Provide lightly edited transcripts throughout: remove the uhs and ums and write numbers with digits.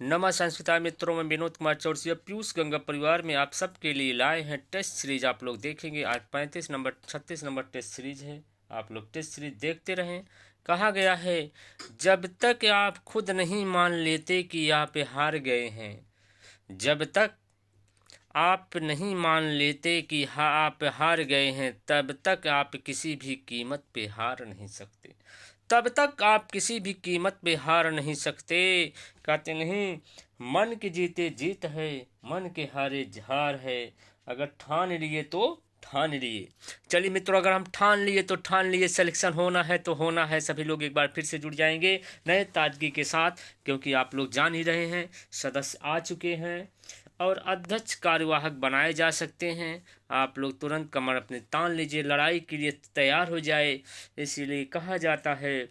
नमः संस्कृता मित्रों में विनोद कुमार चौरसिया पीयूष गंगा परिवार में आप सबके लिए लाए हैं टेस्ट सीरीज। आप लोग देखेंगे आज 36 नंबर टेस्ट सीरीज है। आप लोग टेस्ट सीरीज देखते रहें। कहा गया है जब तक आप खुद नहीं मान लेते कि आप हार गए हैं, जब तक आप नहीं मान लेते कि आप हार गए हैं, तब तक आप किसी भी कीमत पे हार नहीं सकते। तब तक आप किसी भी कीमत पे हार नहीं सकते। कहते नहीं, मन के जीते जीत है, मन के हारे हार है। अगर ठान लिए तो ठान लिए। चलिए मित्रों, अगर हम ठान लिए तो ठान लिए, सिलेक्शन होना है तो होना है। सभी लोग एक बार फिर से जुड़ जाएंगे नए ताजगी के साथ, क्योंकि आप लोग जान ही रहे हैं सदस्य आ चुके हैं और अध्यक्ष कार्यवाहक बनाए जा सकते हैं। आप लोग तुरंत कमर अपने तान लीजिए, लड़ाई के लिए तैयार हो जाए। इसीलिए कहा जाता है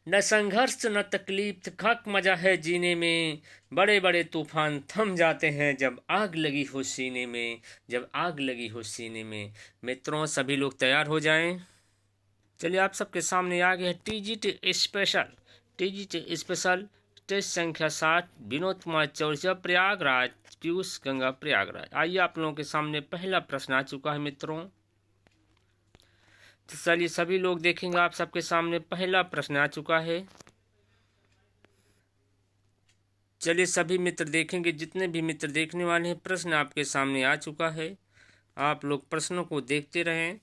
न संघर्ष न तकलीफ, खाक मजा है जीने में। बड़े बड़े तूफान थम जाते हैं जब आग लगी हो सीने में, जब आग लगी हो सीने में। मित्रों, सभी लोग तैयार हो जाएं। चलिए, आप सबके सामने आ गया है टीजीटी स्पेशल टेस्ट संख्या 60, विनोद कुमार चौरसिया, प्रयागराज, पीयूष गंगा, प्रयागराज। आइए, आप लोगों के सामने पहला प्रश्न आ चुका है मित्रों। तो चलिए, सभी लोग देखेंगे, आप सबके सामने पहला प्रश्न आ चुका है। चलिए, सभी मित्र देखेंगे, जितने भी मित्र देखने वाले हैं, प्रश्न आपके सामने आ चुका है। आप लोग प्रश्नों को देखते रहें।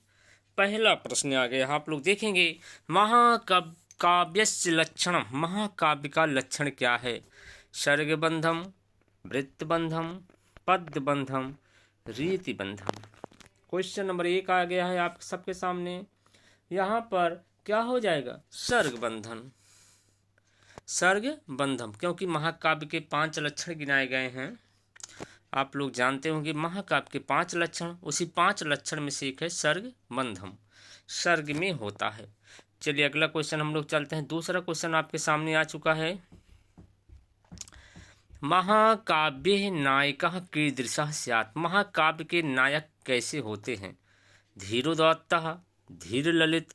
पहला प्रश्न आ गया, आप लोग देखेंगे। महाकाव्यस्य लक्षणम, महाकाव्य का लक्षण क्या है? सर्गबंधम, वृत्तबंधम, पद्यबंधम, रीतिबंधम। क्वेश्चन नंबर 1 आ गया है आप सबके सामने। यहाँ पर क्या हो जाएगा? सर्गबंधन, सर्गबंधम, क्योंकि महाकाव्य के 5 लक्षण गिनाए गए हैं। आप लोग जानते होंगे महाकाव्य के 5 लक्षण, उसी 5 लक्षण में से एक है सर्गबंधम, सर्ग में होता है। चलिए, अगला क्वेश्चन हम लोग चलते हैं। दूसरा क्वेश्चन आपके सामने आ चुका है। महाकाव्ये नायकः कीदृशः स्यात्, महाकाव्य के नायक कैसे होते हैं? धीरोदात्तः, धीर ललित,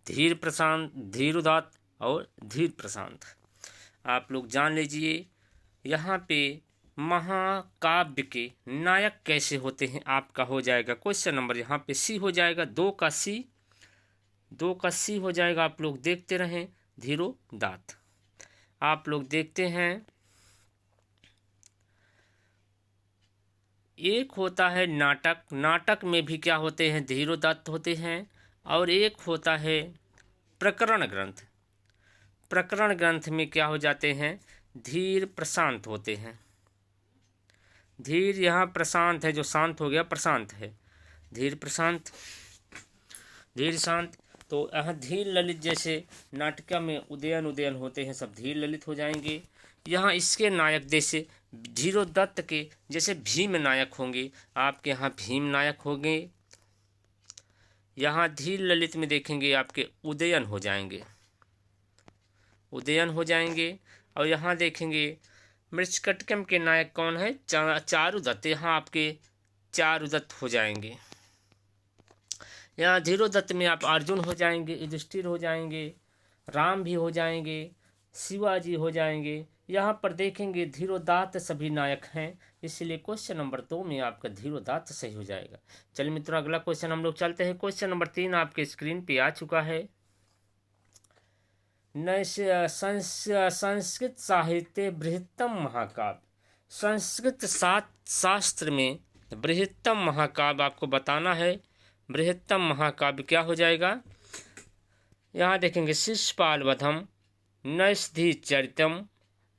धीर प्रशांत, धीरोदात्त और धीर प्रशांत। आप लोग जान लीजिए यहाँ पे महाकाव्य के नायक कैसे होते हैं। आपका हो जाएगा क्वेश्चन नंबर यहाँ पे सी हो जाएगा, 2 का सी हो जाएगा। आप लोग देखते रहें। धीरोदात्त, आप लोग देखते हैं। एक होता है नाटक, नाटक में भी क्या होते हैं? धीरोदात्त होते हैं। और एक होता है प्रकरण ग्रंथ, प्रकरण ग्रंथ में क्या हो जाते हैं? धीर प्रशांत होते हैं। धीर यहाँ प्रशांत है, जो शांत हो गया प्रशांत है। धीर प्रशांत, धीर शांत। तो यहाँ धीर ललित, जैसे नाटक में उदयन होते हैं, सब धीर ललित हो जाएंगे। यहाँ इसके नायक जैसे धीरोदत्त के जैसे भीम नायक होंगे, आपके यहाँ भीम नायक होंगे। यहाँ धीर ललित में देखेंगे आपके उदयन हो जाएंगे, उदयन हो जाएंगे। और यहाँ देखेंगे मृच्छकटिकम के नायक कौन है? चारुदत्त, यहाँ आपके चारुदत्त हो जाएंगे। यहाँ धीरोदत्त में आप अर्जुन हो जाएंगे, युधिष्ठिर हो जाएंगे, राम भी हो जाएंगे, शिवाजी हो जाएंगे। यहाँ पर देखेंगे धीरोदात्त सभी नायक हैं, इसलिए क्वेश्चन नंबर 2 में आपका धीरोदात्त सही हो जाएगा। चलिए मित्रों, अगला क्वेश्चन हम लोग चलते हैं। क्वेश्चन नंबर 3 आपके स्क्रीन पे आ चुका है। संस्कृत साहित्य बृहत्तम महाकाव्य, संस्कृत शास्त्र में बृहत्तम महाकाव्य आपको बताना है। बृहत्तम महाकाव्य क्या हो जाएगा? यहाँ देखेंगे शिशुपाल वधम, नैषधीचरितम,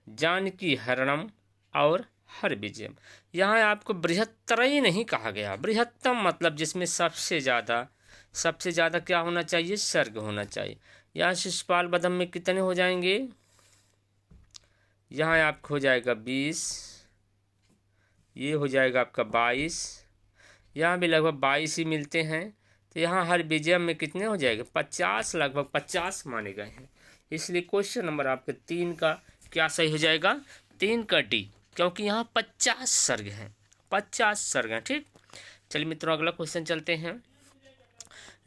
जानकी हरणम और हरविजयम। यहाँ आपको बृहत्तर ही नहीं कहा गया, बृहत्तम मतलब जिसमें सबसे ज़्यादा क्या होना चाहिए? सर्ग होना चाहिए। यहाँ शिशुपाल वधम में कितने हो जाएंगे? यहाँ आपको हो जाएगा 20, ये हो जाएगा आपका 22, यहाँ भी लगभग 22 ही मिलते हैं। तो यहाँ हरविजयम में कितने हो जाएंगे? 50, लगभग 50 माने गए हैं। इसलिए क्वेश्चन नंबर आपके 3 का क्या सही हो जाएगा? 3 का डी, क्योंकि यहाँ 50 सर्ग हैं, 50 सर्ग हैं। ठीक, चलिए मित्रों, अगला क्वेश्चन चलते हैं।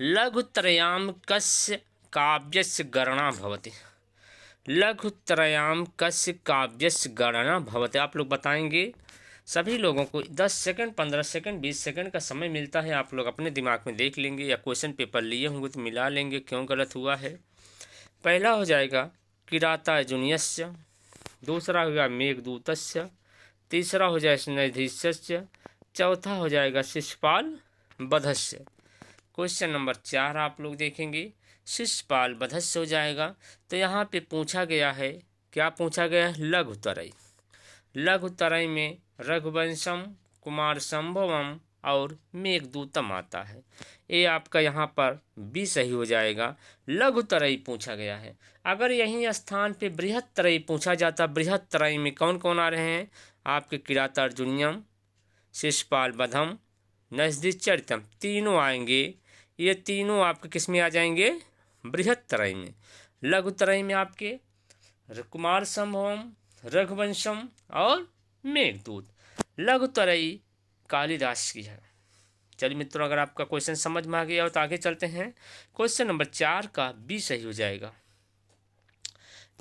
लघुत्रयाम कस्य काव्यस्य गणना भवति, लघुत्रयां कस्य काव्यस्य गणना भवति। आप लोग बताएंगे। सभी लोगों को 10 सेकंड, 15 सेकंड, 20 सेकंड का समय मिलता है। आप लोग अपने दिमाग में देख लेंगे या क्वेश्चन पेपर लिए होंगे तो मिला लेंगे क्यों गलत हुआ है। पहला हो जाएगा किरातार्जुनीयस्य, दूसरा हो गया मेघदूतस्य, तीसरा हो जाएगा नैधीस्यस्य, चौथा हो जाएगा शिशुपाल वधस्य। क्वेश्चन नंबर 4 आप लोग देखेंगे शिशुपाल वधस्य हो जाएगा। तो यहाँ पे पूछा गया है, क्या पूछा गया है? लघुतरई। लघुतरई में रघुवंशम, कुमार संभवम और मेघदूतम आता है। ये आपका यहाँ पर भी सही हो जाएगा। लघुतरई पूछा गया है। अगर यही स्थान पे बृहत्तरई पूछा जाता, बृहत्तरई में कौन कौन आ रहे हैं आपके? किरातार्जुनीयम, शिशुपाल वधम, नैषधीश्चरितम, तीनों आएंगे। ये तीनों आपके किस में आ जाएंगे? बृहत्तरई में। लघुतरई में आपके कुमार संभवम, रघुवंशम और मेघदूत। लघुतरई कालिदास की है। चलिए मित्रों, अगर आपका क्वेश्चन समझ में आ गया हो तो आगे चलते हैं। क्वेश्चन नंबर 4 का भी सही हो जाएगा।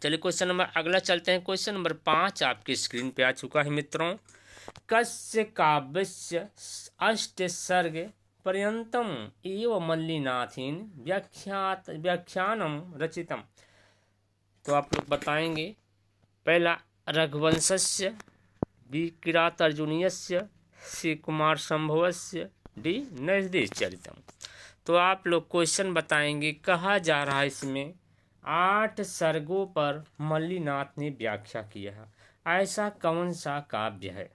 चलिए क्वेश्चन नंबर अगला चलते हैं। क्वेश्चन नंबर 5 आपकी स्क्रीन पे आ चुका है मित्रों। कस्य काव्यस्य अष्ट सर्ग पर्यंतम एव मल्लिनाथीन व्याख्यानम रचितम। तो आप लोग बताएंगे। पहला रघुवंशस्य, बी किरातार्जुनीयस्य, सी कुमार संभवस्य, डी नैषधीश्चरितम। तो आप लोग क्वेश्चन बताएंगे। कहा जा रहा है इसमें 8 सर्गों पर मल्लिनाथ ने व्याख्या किया है। ऐसा कौन सा काव्य है?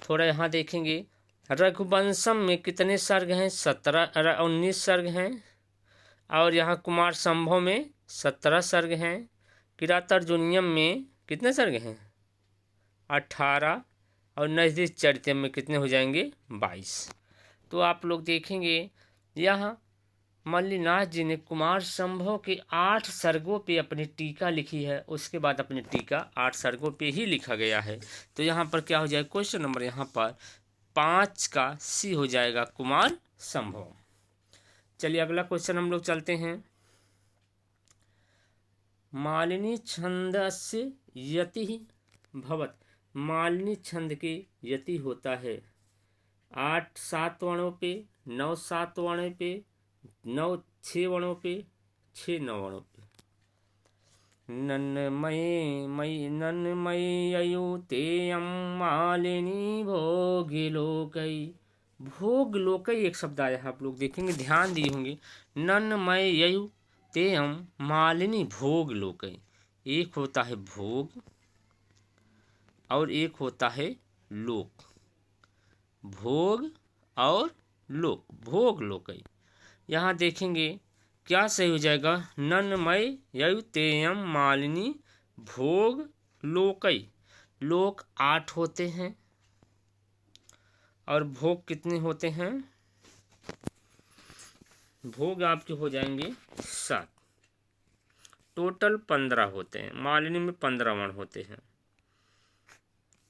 थोड़ा यहाँ देखेंगे। रघुवंशम में कितने सर्ग हैं? 19 सर्ग हैं। और यहाँ कुमार संभव में 17 सर्ग हैं। किरातार्जुनीयम में कितने सर्ग हैं? 18। और नैषधीश्चरितम में कितने हो जाएंगे? 22। तो आप लोग देखेंगे यहाँ मल्लिनाथ जी ने कुमार संभव के 8 सर्गों पे अपनी टीका लिखी है। उसके बाद अपनी टीका 8 सर्गों पे ही लिखा गया है। तो यहाँ पर क्या हो जाएगा? क्वेश्चन नंबर यहाँ पर 5 का सी हो जाएगा, कुमार संभव। चलिए अगला क्वेश्चन हम लोग चलते हैं। मालिनी छंदस्य यति भवत। मालिनी छंद के यति होता है 8 7 वर्णों पे, 9 7 वर्णों पे, 9 6 वर्णों पे, 6 9 वर्णों पे। नन्मयी अयुतेयं मालिनी भोगिलोकई। भोगलोकई एक शब्द आया है, आप लोग देखेंगे, ध्यान दिए होंगे। नन्मयी अयुतेयं मालिनी भोगलोकई। एक होता है भोग और एक होता है लोक। भोग और लोक, भोग लोकई। यहाँ देखेंगे क्या सही हो जाएगा? नन्मय ययुतेयम मालिनी भोग लोकई। लोक 8 होते हैं और भोग कितने होते हैं? भोग आपके हो जाएंगे 7। टोटल 15 होते हैं। मालिनी में 15 वर्ण होते हैं।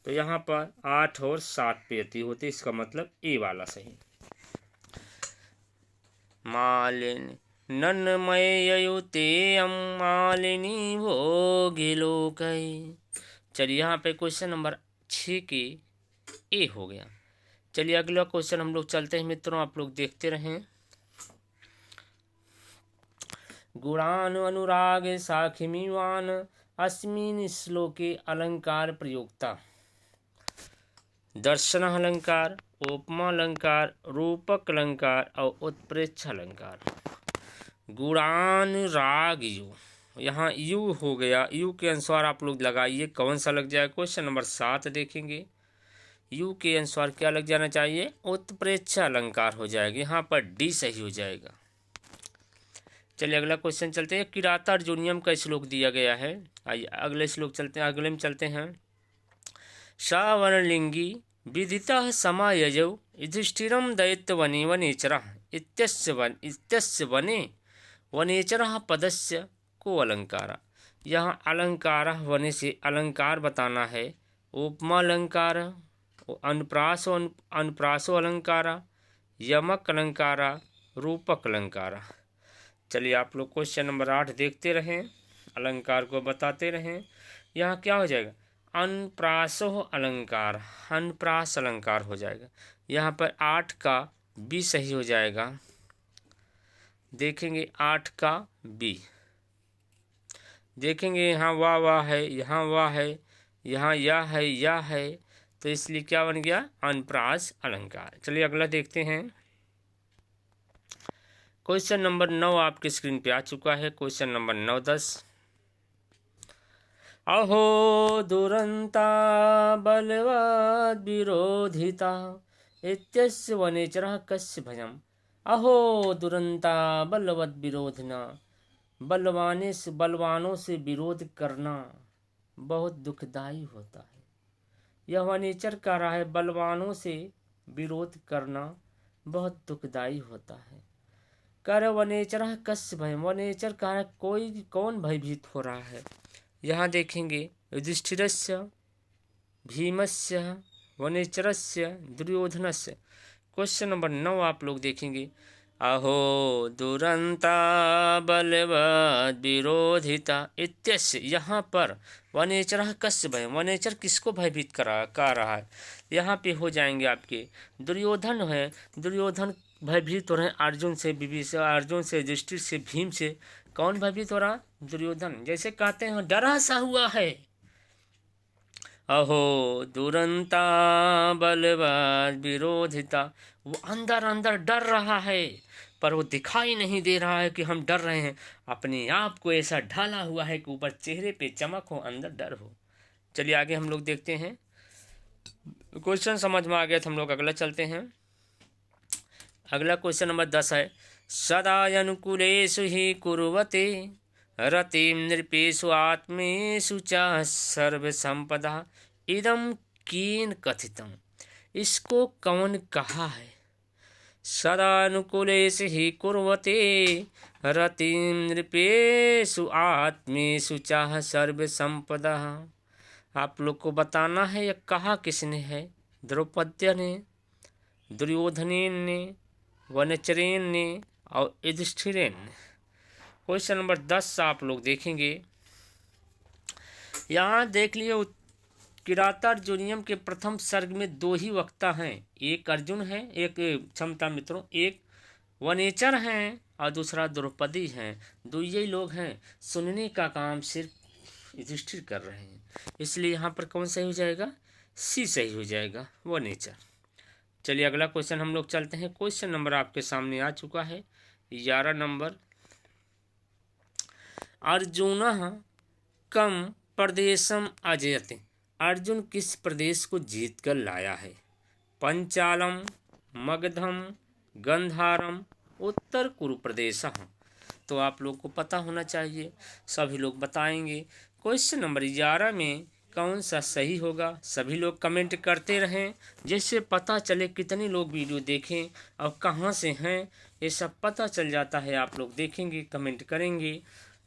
तो यहाँ पर 8 और 7 पे यति होते, इसका मतलब ए वाला सही। मालिनी नन्मययुतेयं मालिनी भोगिलोकई। चलिए यहाँ पे क्वेश्चन नंबर 6 के ए हो गया। चलिए अगला क्वेश्चन हम लोग चलते हैं मित्रों, आप लोग देखते रहें। गुणान अनुराग साखिमीवान अस्मिन् श्लोके अलंकार प्रयोक्ता। दर्शन अलंकार, उपमा अलंकार, रूपक अलंकार और उत्प्रेक्ष अलंकार। गुणानुराग यु, यहाँ यु हो गया। यु के अनुसार आप लोग लगाइए कौन सा लग जाए। क्वेश्चन नंबर 7 देखेंगे। यु के अनुसार क्या लग जाना चाहिए? उत्प्रेक्ष अलंकार हो जाएगा। यहाँ पर डी सही हो जाएगा। चलिए अगला क्वेश्चन चलते हैं। किरातार्जुनीयम का श्लोक दिया गया है। आइए अगले श्लोक चलते हैं, अगले में चलते हैं। सावर्णलिंगी विदितः समायजौ युधिष्ठिरं दैत्यवने वनेचरः इत्यस्य वने वनेचरः पदस्य को अलंकार। यहाँ अलंकार वने से अलंकार बताना है। उपमा अलंकार, अनुप्रासो अलंकार, यमक अलंकार, रूपक अलंकार। चलिए आप लोग क्वेश्चन नंबर 8 देखते रहें। अलंकार को बताते रहें। यहाँ क्या हो जाएगा, अनप्रासो अलंकार, अनप्रास अलंकार हो जाएगा। यहाँ पर 8 का बी सही हो जाएगा। देखेंगे 8 का बी, देखेंगे यहाँ वाह वाह है, यहाँ वाह है, यहाँ या है, तो इसलिए क्या बन गया, अनप्रास अलंकार। चलिए अगला देखते हैं। क्वेश्चन नंबर 9 आपके स्क्रीन पे आ चुका है। Question number 9 10। अहो दुरंता बलवद विरोधिता इत्यस्य वनेचरः कस्य भयम्। अहो दुरंता बलवद विरोधिना, बलवानों से विरोध करना बहुत दुखदाई होता है। यह वनेचर कह रहा है बलवानों से विरोध करना बहुत दुखदाई होता है। कह रहे वनेचर कस्य भयम्, वनेचर कह रहा है कौन भयभीत हो रहा है। यहाँ देखेंगे युधिष्ठिरस्य, भीमस्य, वनेचरस्य, दुर्योधनस्य। क्वेश्चन नंबर 9 आप लोग देखेंगे। अहो दुरंता बलवद विरोधिता इत्यस्य, यहाँ पर वनेचर कस्य भयम्, वनेचर किसको भयभीत कर रहा है। यहाँ पे हो जाएंगे आपके दुर्योधन है, दुर्योधन भयभीत हो रहे हैं अर्जुन से, विभीषण, अर्जुन से, युधिष्ठिर से, भीम से। कौन भयभीत हो रहा, दुर्योधन। जैसे कहते हैं डरा सा हुआ है। अहो दुरंता बलवद विरोधिता, वो अंदर अंदर डर रहा है पर वो दिखाई नहीं दे रहा है कि हम डर रहे हैं। अपने आप को ऐसा ढाला हुआ है कि ऊपर चेहरे पे चमक हो, अंदर डर हो। चलिए आगे हम लोग देखते हैं। क्वेश्चन समझ में आ गया तो हम लोग अगला चलते हैं। अगला क्वेश्चन नंबर 10 है। सदा अनुकूलेषु ही कुर्वते रतिम नृपेषु आत्मेषु च सर्व संपदा इदम कीन कथितम। इसको कौन कहा है। सदा अनुकूलेषु ही कुर्वते रतिम नृपेषु आत्मेषु च सर्व संपदा। आप लोग को बताना है यह कहा किसने है। द्रौपदी ने, दुर्योधनेन ने, वनेचरेन ने और युधिष्ठिरेन ने। क्वेश्चन नंबर 10 आप लोग देखेंगे। यहाँ देख लिए किरातार्जुनीयम के प्रथम सर्ग में 2 ही वक्ता हैं, एक अर्जुन है, एक क्षमता मित्रों, एक वनेचर हैं और दूसरा द्रौपदी हैं। 2 ही लोग हैं, सुनने का काम सिर्फ युधिष्ठिर कर रहे हैं। इसलिए यहाँ पर कौन सही हो जाएगा, सी सही हो जाएगा, वनेचर। चलिए अगला क्वेश्चन हम लोग चलते हैं। क्वेश्चन नंबर आपके सामने आ चुका है 11 नंबर। अर्जुन कम प्रदेशम अजयते, अर्जुन किस प्रदेश को जीत कर लाया है। पंचालम, मगधम, गंधारम, उत्तर कुरु प्रदेश। तो आप लोग को पता होना चाहिए, सभी लोग बताएंगे। क्वेश्चन नंबर 11 में कौन सा सही होगा। सभी लोग कमेंट करते रहें, जिससे पता चले कितने लोग वीडियो देखें और कहाँ से हैं, ये सब पता चल जाता है। आप लोग देखेंगे, कमेंट करेंगे,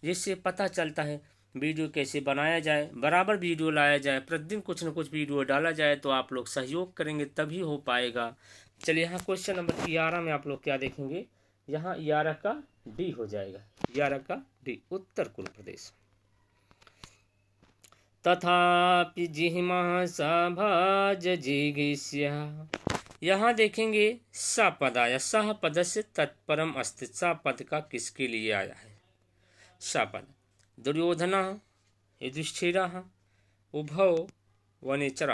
जिससे पता चलता है वीडियो कैसे बनाया जाए, बराबर वीडियो लाया जाए, प्रतिदिन कुछ न कुछ वीडियो डाला जाए। तो आप लोग सहयोग करेंगे तभी हो पाएगा। चलिए यहाँ क्वेश्चन नंबर 11 में आप लोग क्या देखेंगे। यहाँ 11 का डी हो जाएगा, 11 का डी, उत्तर कुरु प्रदेश। तथापि जिह्मा सभाज जिगीष्या, यहाँ देखेंगे स पद आया, सह पद से तत्परम अस्तित्व। स पद का किसके लिए आया है, स पद। दुर्योधन, युधिष्ठिर, उभौ, वनेचर।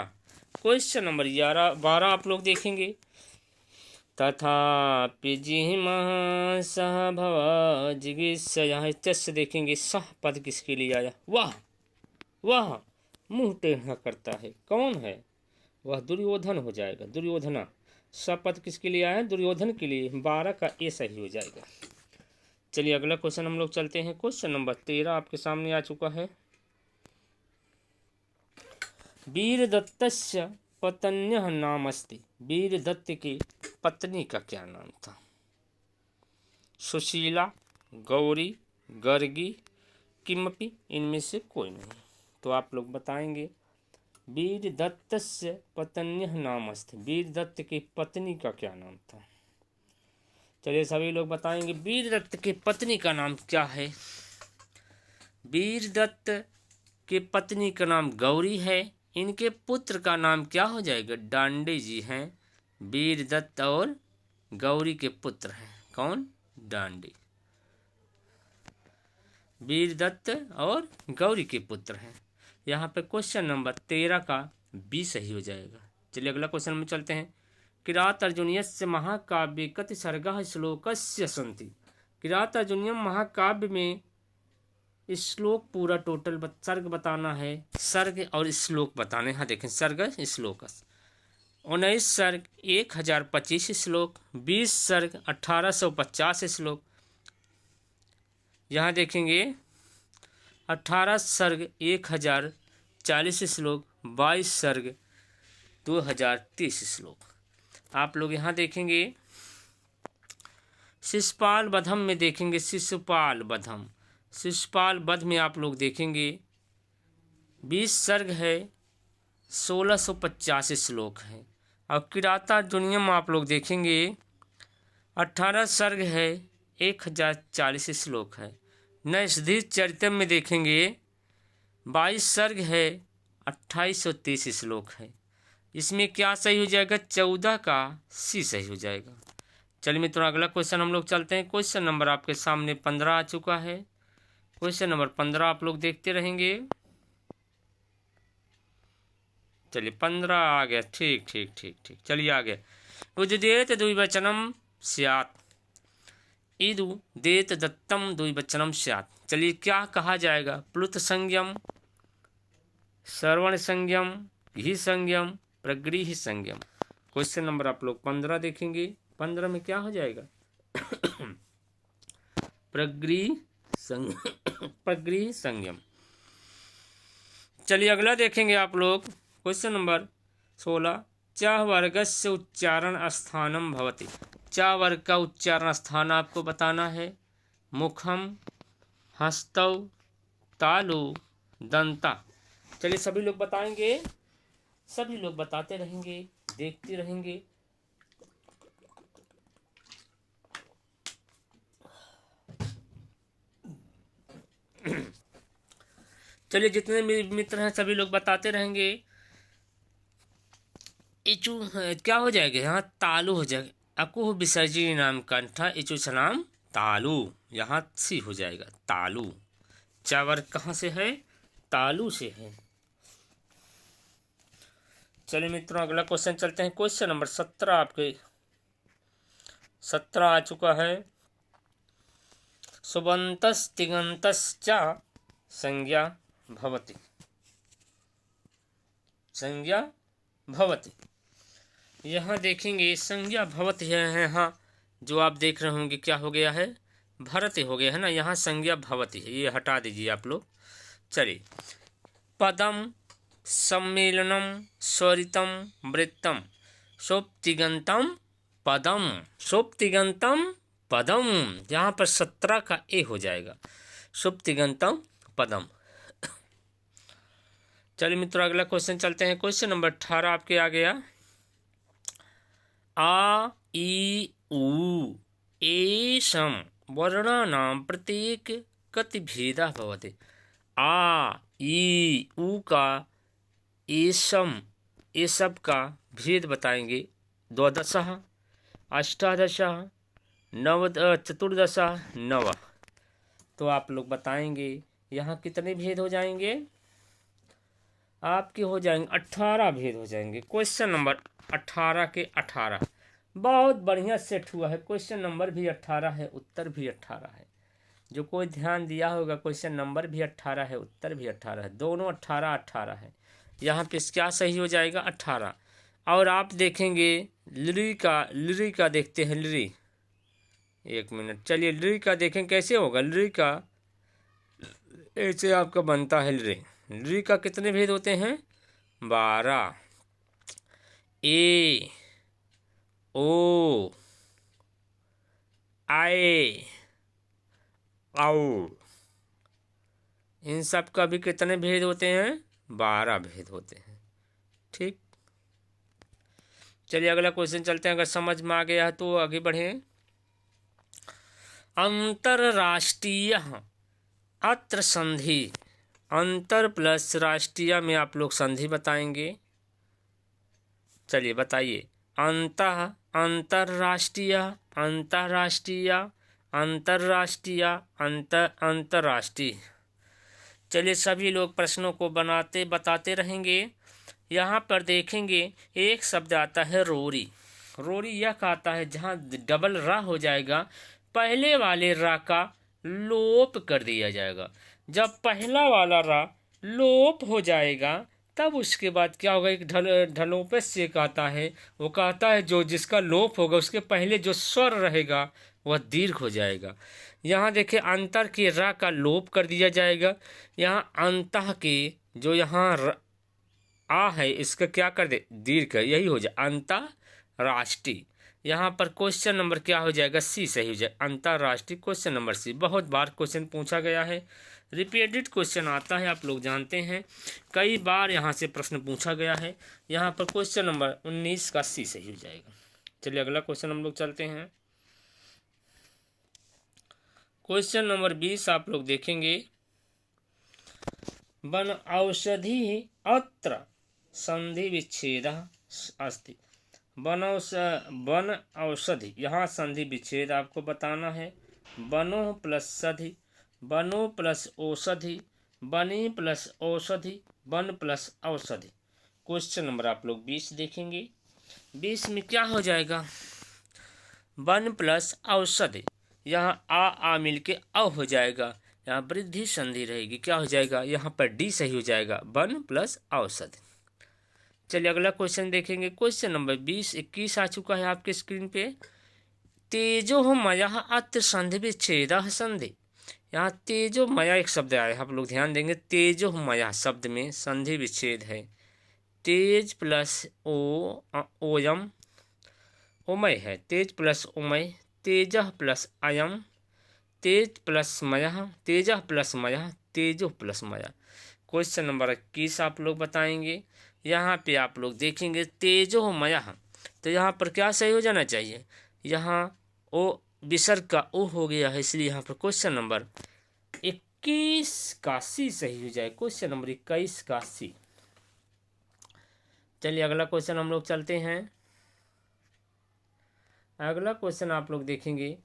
क्वेश्चन नंबर 12 आप लोग देखेंगे। तथापि जिह्मा सह भव जिगीष्या, इत्यस्य देखेंगे सह पद किसके लिए आया, वह मुंह टेढ़ा करता है। कौन है वह, दुर्योधन हो जाएगा, दुर्योधना। शपथ किसके लिए आया, दुर्योधन के लिए। 12 का ए सही हो जाएगा। चलिए अगला क्वेश्चन हम लोग चलते हैं। क्वेश्चन नंबर 13 आपके सामने आ चुका है। वीरदत्तस्य पत्न्यः नामस्ति, वीरदत्त की पत्नी का क्या नाम था। सुशीला, गौरी, गर्गी, किमपि, इनमें से कोई नहीं। तो आप लोग बताएंगे। वीरदत्तस्य पत्न्यः नामस्ति, वीरदत्त की पत्नी का क्या नाम था। चलिए सभी लोग बताएंगे वीरदत्त की पत्नी का नाम क्या है। वीरदत्त की पत्नी का नाम गौरी है, इनके पुत्र का नाम क्या हो जाएगा? डांडे जी हैं। वीरदत्त और गौरी के पुत्र हैं कौन? डांडे। वीरदत्त और गौरी के पुत्र हैं। यहाँ पे क्वेश्चन नंबर 13 का बी सही हो जाएगा। चलिए अगला क्वेश्चन में चलते हैं। किरात अर्जुनीयस्य महाकाव्ये कति सर्गः श्लोकस्य सन्ति। किरात अर्जुनीयम महाकाव्य में श्लोक पूरा टोटल सर्ग बताना है, सर्ग और श्लोक बताने हैं। देखें सर्ग श्लोक 19 सर्ग 1025 श्लोक, 20 सर्ग 1850 श्लोक। यहाँ देखेंगे 18 सर्ग 1040 श्लोक, 22 सर्ग 2030 श्लोक। आप लोग यहाँ देखेंगे शिशुपाल वधम में देखेंगे, शिशुपाल वधम, शिशुपाल वध में आप लोग देखेंगे 20 सर्ग है, 1650 श्लोक है। और किरातार्जुनीयम आप लोग देखेंगे 18 सर्ग है, 1040 श्लोक है। नैषधीय चरितम में देखेंगे 22 सर्ग है, 2830 श्लोक है। इसमें क्या सही हो जाएगा? 14 का सी सही हो जाएगा। चलिए मित्रों अगला क्वेश्चन हम लोग चलते हैं। क्वेश्चन नंबर आपके सामने 15 आ चुका है। क्वेश्चन नंबर 15 आप लोग देखते रहेंगे। चलिए 15 आ गया। ठीक ठीक ठीक ठीक, चलिए आ गया। उदेत द्विवचनम स्यात्, इदु देत दत्तम द्विवचनम स्यात्। चलिए क्या कहा जाएगा? प्लुत संज्ञम, श्रवण संज्ञम, घी संज्ञम, प्रगृह संज्ञम। क्वेश्चन नंबर आप लोग 15 देखेंगे। 15 में क्या हो जाएगा? प्रगृह संज्ञम। चलिए अगला देखेंगे आप लोग। क्वेश्चन नंबर 16 च वर्गस्य उच्चारण स्थानम भवति। च वर्ग का उच्चारण स्थान आपको बताना है। मुखम, हस्तौ, तालु, दंता। चलिए सभी लोग बताएंगे, सभी लोग बताते रहेंगे, देखते रहेंगे। चलिए जितने मित्र हैं सभी लोग बताते रहेंगे। इचू क्या हो जाएगा? यहाँ तालु हो जाएगा। अकुह विसर्जी नाम कंठा इचु सलाम तालु, यहाँ सी हो जाएगा तालु। चावर कहाँ से है? तालु से है। चलिए मित्रों अगला क्वेश्चन चलते हैं। क्वेश्चन नंबर 17 आपके 17 आ चुका है। सुबंतस तिगंतस च संज्ञा भवति। संज्ञा भवति, यहाँ देखेंगे संज्ञा भवति है यहाँ जो आप देख रहे होंगे क्या हो गया है? भरत हो गया है ना, यहाँ संज्ञा भवति है, ये हटा दीजिए आप लोग। चलिए पदम, सम्मेलनम, स्वरितम, वृत्तम, सोप्तिगंतम पदम, सोप्तिगंतम पदम। यहाँ पर 17 का ए हो जाएगा, सोप्तिगंतम पदम। चलिए मित्रों अगला क्वेश्चन चलते हैं। क्वेश्चन नंबर 18 आपके आ गया। आ ई उ एषम वर्णानां प्रत्येक कति भेदः भवति। आ ई उ का एषम ये सब का भेद बताएंगे। द्वादशः, अष्टादशः, चतुर्दशः, नव। तो आप लोग बताएंगे यहाँ कितने भेद हो जाएंगे? आपके हो जाएंगे 18 भेद हो जाएंगे। क्वेश्चन नंबर 18 के 18 बहुत बढ़िया सेट हुआ है। क्वेश्चन नंबर भी 18 है, उत्तर भी 18 है। जो कोई ध्यान दिया होगा क्वेश्चन नंबर भी 18 है, उत्तर भी 18 है, दोनों 18 18 है। यहाँ पे क्या सही हो जाएगा? 18। और आप देखेंगे लिरी का देखते हैं। लिरी, एक मिनट, चलिए लिरी का देखें कैसे होगा। लिरी का ऐसे आपका बनता है। लिरी का कितने भेद होते हैं? 12। ए, ओ, आए, आओ, इन सब का भी कितने भेद होते हैं? 12 भेद होते हैं। ठीक, चलिए अगला क्वेश्चन चलते हैं। अगर समझ में आ गया है तो आगे बढ़ें। अंतरराष्ट्रीय अत्र संधि, अंतर प्लस राष्ट्रीय में आप लोग संधि बताएंगे। चलिए बताइए। अंतः, अंतरराष्ट्रीय, अंतरराष्ट्रीय, अंतरराष्ट्रीय, अंतरराष्ट्रीय। चलिए सभी लोग प्रश्नों को बताते रहेंगे। यहाँ पर देखेंगे एक शब्द आता है रोरी। रोरी यह कहता है जहाँ डबल रा हो जाएगा, पहले वाले रा का लोप कर दिया जाएगा। जब पहला वाला रा लोप हो जाएगा तब उसके बाद क्या होगा, एक ढलोपे से कहता है, वो कहता है जो जिसका लोप होगा उसके पहले जो स्वर रहेगा वह दीर्घ हो जाएगा। यहाँ देखिए अंतर के रा का लोप कर दिया जाएगा। यहाँ अंतः के जो यहाँ आ है इसका क्या कर दे, दीर्घ, यही हो जाए अंतरराष्ट्रीय। यहाँ पर क्वेश्चन नंबर क्या हो जाएगा, सी सही हो जाए, अंतरराष्ट्रीय। क्वेश्चन नंबर सी बहुत बार क्वेश्चन पूछा गया है, रिपीटेड क्वेश्चन आता है, आप लोग जानते हैं, कई बार यहाँ से प्रश्न पूछा गया है। यहाँ पर क्वेश्चन नंबर 19 का सी सही हो जाएगा। चलिए अगला क्वेश्चन हम लोग चलते हैं। क्वेश्चन नंबर 20 आप लोग देखेंगे। वन औषधि अत्र संधि विच्छेद अस्ति। वन औषधि, यहाँ संधि विच्छेद आपको बताना है। वनो प्लस सधि, वनो प्लस औषधि, वनी प्लस औषधि, वन प्लस औषधि। क्वेश्चन नंबर आप लोग 20 देखेंगे। 20 में क्या हो जाएगा, वन प्लस औषधि, यहाँ आ मिल के अ हो जाएगा, यहाँ वृद्धि संधि रहेगी, क्या हो जाएगा, यहाँ पर डी सही हो जाएगा, वन प्लस औषधि। चलिए अगला क्वेश्चन देखेंगे। क्वेश्चन नंबर 21 आ चुका है आपके स्क्रीन पे। तेजो मया अत्र संधि विच्छेद संधि। यहाँ तेजो मया एक शब्द आया है, आप लोग ध्यान देंगे। तेजो मया शब्द में संधि विच्छेद है। तेज प्लस ओयम, उमय है, तेज प्लस उमय, तेजः प्लस अयम, तेज प्लस मयः, तेजः प्लस मयः, तेजो प्लस मया। क्वेश्चन नंबर 21 आप लोग बताएंगे। यहाँ पे आप लोग देखेंगे तेजो मयः, तो यहाँ पर क्या सही हो जाना चाहिए, यहाँ ओ विसर्ग का ओ हो गया है, इसलिए यहाँ पर क्वेश्चन नंबर 21 का सी सही हो जाए। क्वेश्चन नंबर 21 का सी। चलिए अगला क्वेश्चन हम लोग चलते हैं। अगला क्वेश्चन आप लोग देखेंगे।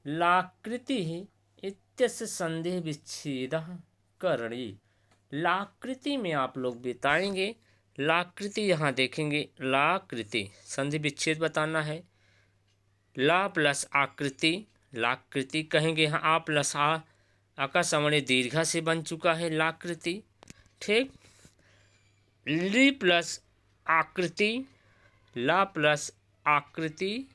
लाकृति इत्यस्य संधि विच्छेद करणी। लाकृति में आप लोग बताएंगे, लाकृति यहाँ देखेंगे, लाकृति संधि विच्छेद बताना है। ला प्लस आकृति, लाकृति कहेंगे, यहाँ आ प्लस आ का सवर्ण दीर्घा से बन चुका है लाकृति, ठीक। ली प्लस आकृति, ला प्लस आकृति,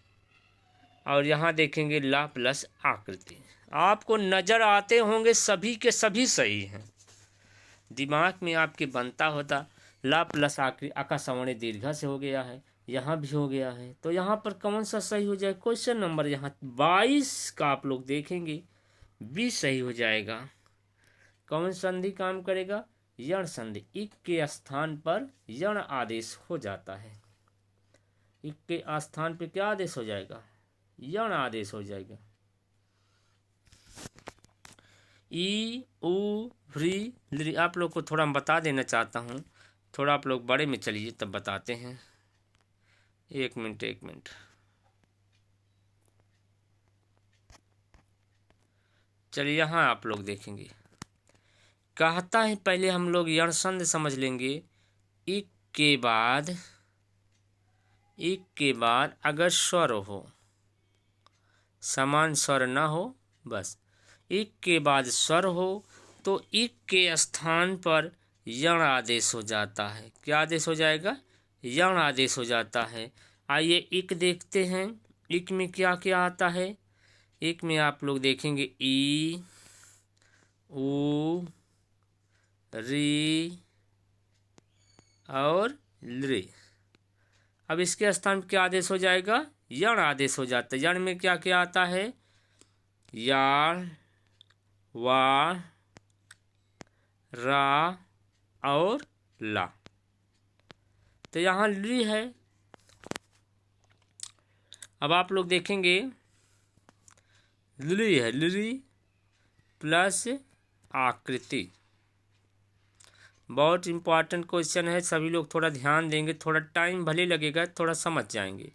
और यहाँ देखेंगे ला प्लस आकृति। आपको नजर आते होंगे सभी के सभी सही हैं, दिमाग में आपके बनता होता ला प्लस आकृति, आका सवर्ण दीर्घा से हो गया है, यहाँ भी हो गया है, तो यहाँ पर कौन सा सही हो जाए, क्वेश्चन नंबर यहाँ 22 का आप लोग देखेंगे, बी सही हो जाएगा। कौन संधि काम करेगा, यण संधि। इक के स्थान पर यण आदेश हो जाता है। इक के स्थान पे क्या आदेश हो जाएगा, यण आदेश हो जाएगा। ई उ व्री लृ। आप लोग को थोड़ा बता देना चाहता हूँ, थोड़ा आप लोग बड़े में चलिए तब बताते हैं। एक मिनट। चलिए यहाँ आप लोग देखेंगे, कहता है पहले हम लोग यण संधि समझ लेंगे। इक के बाद अगर स्वर हो, समान स्वर ना हो, बस इक के बाद स्वर हो तो इक के स्थान पर यण आदेश हो जाता है। क्या आदेश हो जाएगा, यण आदेश हो जाता है। आइए इक देखते हैं, इक में क्या क्या आता है। इक में आप लोग देखेंगे ई उ री और लृ। अब इसके स्थान पर क्या आदेश हो जाएगा, यण आदेश हो जाता है। यण में क्या क्या आता है, यार, वा, रा और ला। तो यहाँ लृ है। अब आप लोग देखेंगे लृ है, लृ प्लस आकृति। बहुत इम्पॉर्टेंट क्वेश्चन है, सभी लोग थोड़ा ध्यान देंगे, थोड़ा टाइम भले लगेगा, थोड़ा समझ जाएंगे।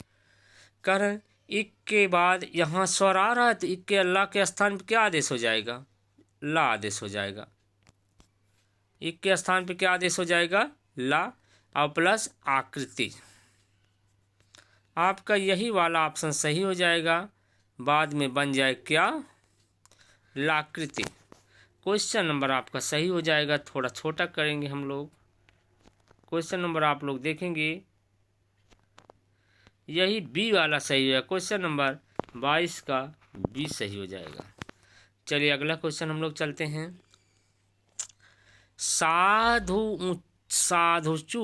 कारण इक के बाद यहाँ स्वर आ रहा है तो इक के अल्लाह के स्थान पे क्या आदेश हो जाएगा? ला आदेश हो जाएगा। इक के स्थान पे क्या आदेश हो जाएगा? ला और प्लस आकृति। आपका यही वाला ऑप्शन सही हो जाएगा, बाद में बन जाए क्या? लाकृति। क्वेश्चन नंबर आपका सही हो जाएगा। थोड़ा छोटा करेंगे हम लोग। क्वेश्चन नंबर आप लोग देखेंगे यही बी वाला सही है। क्वेश्चन नंबर 22 का बी सही हो जाएगा। चलिए अगला क्वेश्चन हम लोग चलते हैं। साधुचु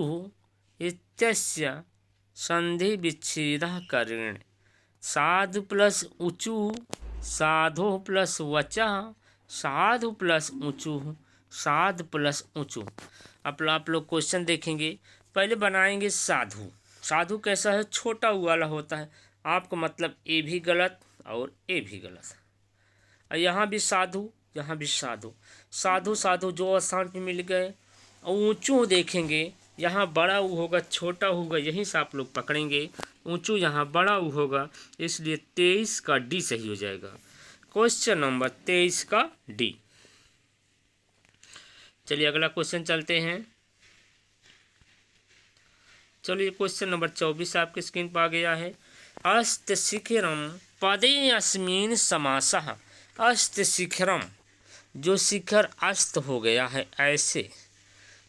इत्यस्य संधि विच्छेदः करेण। साधु प्लस ऊचु, साधु प्लस वचः, साधु प्लस ऊचु, साध प्लस ऊचु। अब आप लोग क्वेश्चन देखेंगे। पहले बनाएंगे साधु। साधु कैसा है? छोटा वाला होता है। आपको मतलब ए भी गलत और ए भी गलत। और यहाँ भी साधु, यहाँ भी साधु। साधु साधु जो स्थान पे मिल गए। और ऊंचू देखेंगे, यहाँ बड़ा ऊ होगा, छोटा होगा, यहीं से आप लोग पकड़ेंगे। ऊंचू यहाँ बड़ा ऊ होगा, इसलिए 23 का डी सही हो जाएगा। क्वेश्चन नंबर 23 का डी। चलिए अगला क्वेश्चन चलते हैं। चलिए क्वेश्चन नंबर 24 आपके स्क्रीन पर आ गया है। अस्त शिखरम पदे अस्मिन समासः। अस्त शिखरम, जो शिखर अस्त हो गया है ऐसे।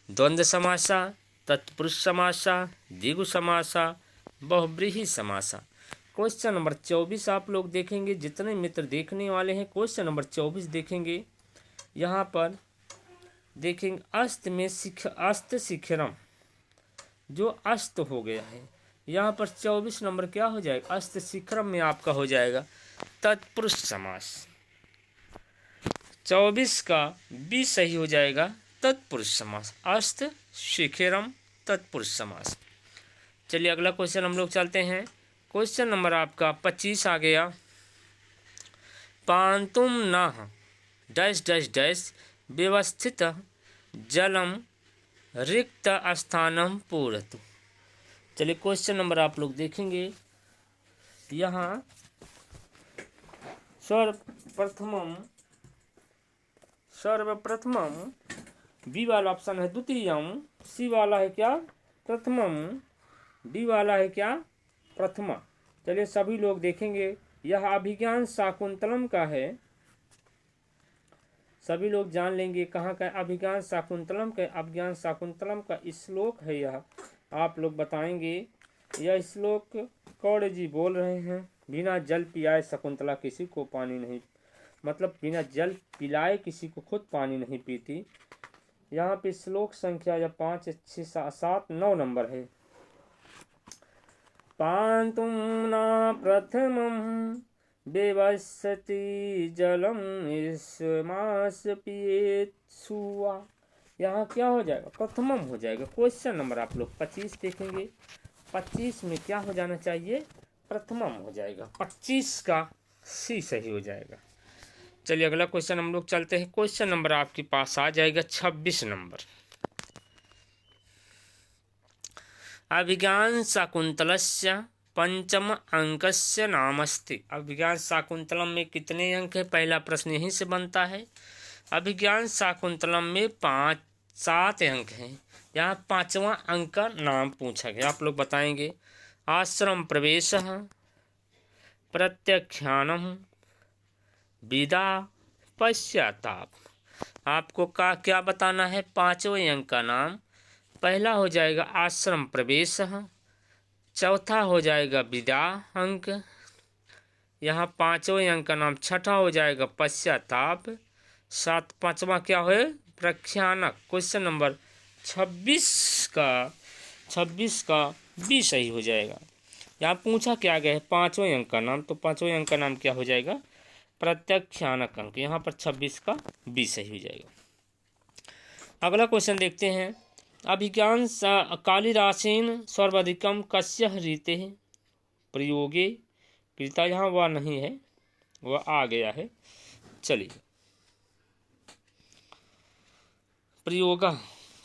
द्वंद्व समासा, तत्पुरुष समासा, द्विगु समासा, बहुब्रीहि समासा। क्वेश्चन नंबर 24 आप लोग देखेंगे। जितने मित्र देखने वाले हैं क्वेश्चन नंबर 24 देखेंगे। यहाँ पर देखेंगे अस्त में अस्त शिखरम, जो अस्त हो गया है। यहाँ पर 24 नंबर क्या हो जाएगा? अस्त शिखरम में आपका हो जाएगा तत्पुरुष समास। 24 का बी सही हो जाएगा, तत्पुरुष समास। अस्त शिखरम तत्पुरुष समास। चलिए अगला क्वेश्चन हम लोग चलते हैं। क्वेश्चन नंबर आपका 25 आ गया। पांतुम नः डैश डैश डैश व्यवस्थित जलम रिक्त स्थानम पूरतु। चलिए क्वेश्चन नंबर आप लोग देखेंगे। यहाँ सर्वप्रथमम बी वाला ऑप्शन है द्वितीयम, सी वाला है क्या? प्रथमम, डी वाला है क्या? प्रथमा। चलिए सभी लोग देखेंगे। यह अभिज्ञान शाकुंतलम का है। सभी लोग जान लेंगे कहाँ का अभिज्ञान शाकुंतलम का। अभिज्ञान शाकुंतलम का श्लोक है यह। आप लोग बताएंगे। यह श्लोक कौड़ जी बोल रहे हैं। बिना जल पियाए शकुंतला किसी को पानी नहीं, मतलब बिना जल पिलाए किसी को खुद पानी नहीं पीती। यहाँ पे श्लोक संख्या या 5, 6, 7, 9 नंबर है। पांतुम न प्रथमम व्यवस्थित जलम इसमास पिएत सुवा। यहाँ क्या हो जाएगा? प्रथमम हो जाएगा। क्वेश्चन नंबर आप लोग 25 देखेंगे। 25 में क्या हो जाना चाहिए? प्रथमम हो जाएगा। 25 का सी सही हो जाएगा। चलिए अगला क्वेश्चन हम लोग चलते हैं। क्वेश्चन नंबर आपके पास आ जाएगा 26 नंबर। अभिज्ञान शाकुंतलस्य पंचम अंकस्य नामस्ति। अभिज्ञान शाकुंतलम में कितने अंक है? पहला प्रश्न यहीं से बनता है। अभिज्ञान शाकुंतलम में 7 अंक हैं। यहाँ 5वां अंक का नाम पूछा गया। आप लोग बताएंगे। आश्रम प्रवेश, प्रत्याख्यानम, विदा, पश्चाताप। आपको क्या बताना है? 5वें अंक का नाम। पहला हो जाएगा आश्रम प्रवेश, चौथा हो जाएगा विदा अंक, यहाँ 5वें अंक का नाम। छठा हो जाएगा पश्चाताप। 5वां क्या है? प्रख्यानक। क्वेश्चन नंबर 26 का बी सही हो जाएगा। यहाँ पूछा क्या गया है? 5वें अंक का नाम, तो 5वें अंक का नाम क्या हो जाएगा? प्रत्याख्यानक अंक। यहाँ पर 26 का बी सही हो जाएगा। अगला क्वेश्चन देखते हैं। अभिज्ञान कालिदासेन सर्वाधिकम कस्य रीते प्रयोगे कृता। यहाँ वह नहीं है, वह आ गया है। चलिए प्रयोग।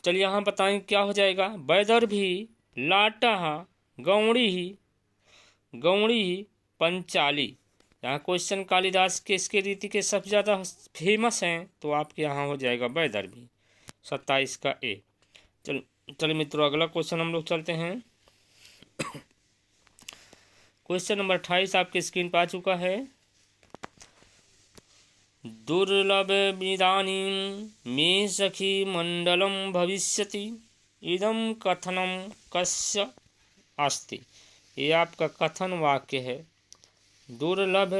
चलिए यहाँ बताएं क्या हो जाएगा। वैदर्भी लाटा गौड़ी पंचाली। यहाँ क्वेश्चन कालिदास के इसके रीति के सबसे ज़्यादा फेमस हैं, तो आपके यहाँ हो जाएगा वैदर्भी 27 का ए। चलिए मित्रों अगला क्वेश्चन हम लोग चलते हैं। क्वेश्चन नंबर 28 आपके स्क्रीन पर आ चुका है। दुर्लभ इदानीं मे सखी मंडलम भविष्यति इदम कथनम कस्य अस्ति। ये आपका कथन वाक्य है। दुर्लभ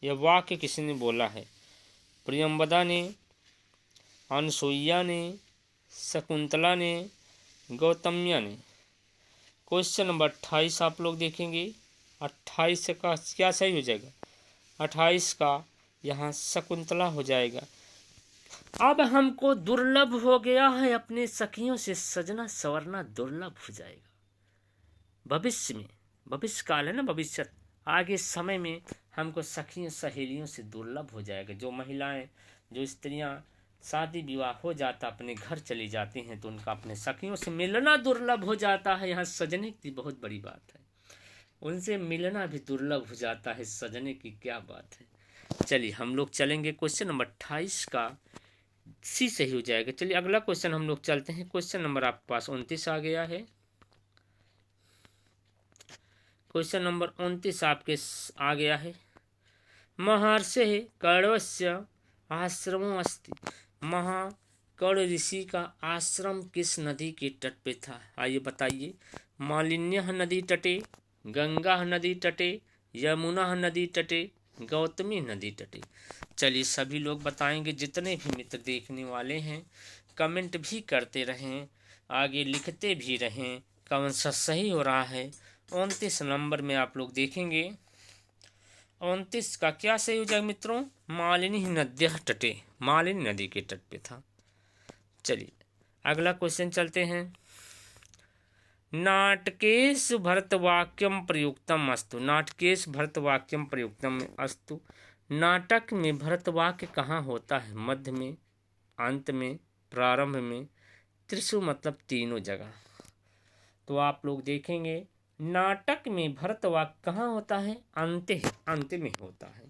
यह वाक्य किसी ने बोला है। प्रियंवदा ने, अनसुईया ने, शकुंतला ने, गौतमिया ने। क्वेश्चन नंबर 28 आप लोग देखेंगे। 28 का क्या सही हो जाएगा? 28 का यहाँ शकुंतला हो जाएगा। अब हमको दुर्लभ हो गया है, अपने सखियों से सजना संवरना दुर्लभ हो जाएगा। भविष्य में, भविष्य काल है ना, भविष्य आगे समय में हमको सखियों सहेलियों से दुर्लभ हो जाएगा। जो महिलाएं, जो स्त्रियां शादी विवाह हो जाता अपने घर चली जाती हैं, तो उनका अपने सखियों से मिलना दुर्लभ हो जाता है। यहाँ सजने की बहुत बड़ी बात है, उनसे मिलना भी दुर्लभ हो जाता है। सजने की क्या बात है। चलिए हम लोग चलेंगे क्वेश्चन नंबर 28 का सी सही हो जाएगा। चलिए अगला क्वेश्चन हम लोग चलते हैं। क्वेश्चन नंबर आपके पास 29 आ गया है। क्वेश्चन नंबर 29 आपके आ गया है। महर्षि कर्णस्य आश्रमो अस्ति। महाकर्ण ऋषि का आश्रम किस नदी के तट पे था? आइए बताइए। मालिन्य नदी तटे, गंगा नदी तटे, यमुना नदी तटे, गौतमी नदी तटे। चलिए सभी लोग बताएंगे। जितने भी मित्र देखने वाले हैं कमेंट भी करते रहें, आगे लिखते भी रहें कौन सा सही हो रहा है। 29 नंबर में आप लोग देखेंगे। 29 का क्या सही हो जाएगा मित्रों? मालिनी नद्य तटे, मालिनी नदी के तट पे था। चलिए अगला क्वेश्चन चलते हैं। नाटकेश भरतवाक्यम प्रयुक्तम अस्तु। नाटकेश भरतवाक्यम प्रयुक्तम अस्तु। नाटक में भरतवाक्य कहाँ होता है? मध्य में, अंत में, प्रारंभ में, त्रिशु मतलब तीनों जगह। तो आप लोग देखेंगे नाटक में भरतवाक्य कहाँ होता है? अंत में होता है।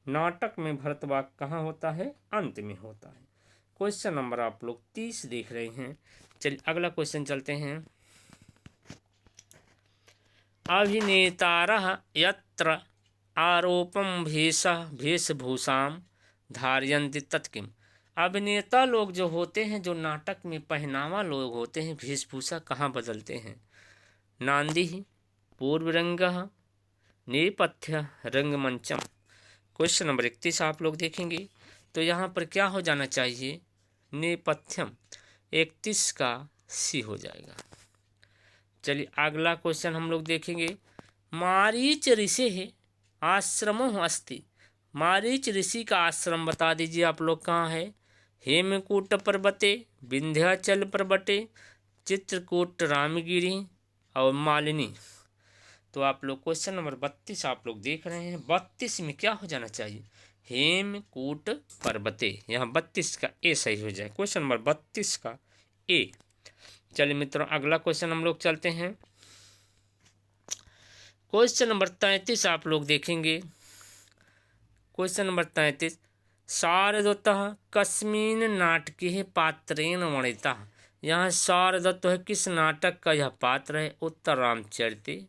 नाटक में भरतवाक्य कहाँ होता है? अंत में होता है। क्वेश्चन नंबर आप लोग 30 देख रहे हैं। चलिए अगला क्वेश्चन चलते हैं। अभिनेतारः यत्र आरोपम वेशभूषां धारयन्ति तत्किम। अभिनेता लोग जो होते हैं, जो नाटक में पहनावा लोग होते हैं, वेशभूषा कहाँ बदलते हैं? नांदी, पूर्वरंग, नेपथ्य, रंगमंचम। क्वेश्चन नंबर 31 आप लोग देखेंगे तो यहाँ पर क्या हो जाना चाहिए? नेपथ्यम। 31 का सी हो जाएगा। चलिए अगला क्वेश्चन हम लोग देखेंगे। मारीच ऋषि आश्रमो अस्ति। मारीच ऋषि का आश्रम बता दीजिए आप लोग कहाँ है? हेमकूट पर्वते, विंध्याचल पर्वते, चित्रकूट रामगिरी और मालिनी। तो आप लोग क्वेश्चन नंबर 32 आप लोग देख रहे हैं। 32 में क्या हो जाना चाहिए? हेमकूट पर्वते। यहाँ 32 का ए सही हो जाए। क्वेश्चन नंबर 32 का ए। चलिए मित्रों अगला क्वेश्चन हम लोग चलते हैं। क्वेश्चन नंबर 33 आप लोग देखेंगे। Question number 33। शारदत्तः कस्मिन् नाटके पात्रेण वर्णितः। यहाँ शारदत्त है, किस नाटक का यह पात्र है? उत्तर रामचरिते,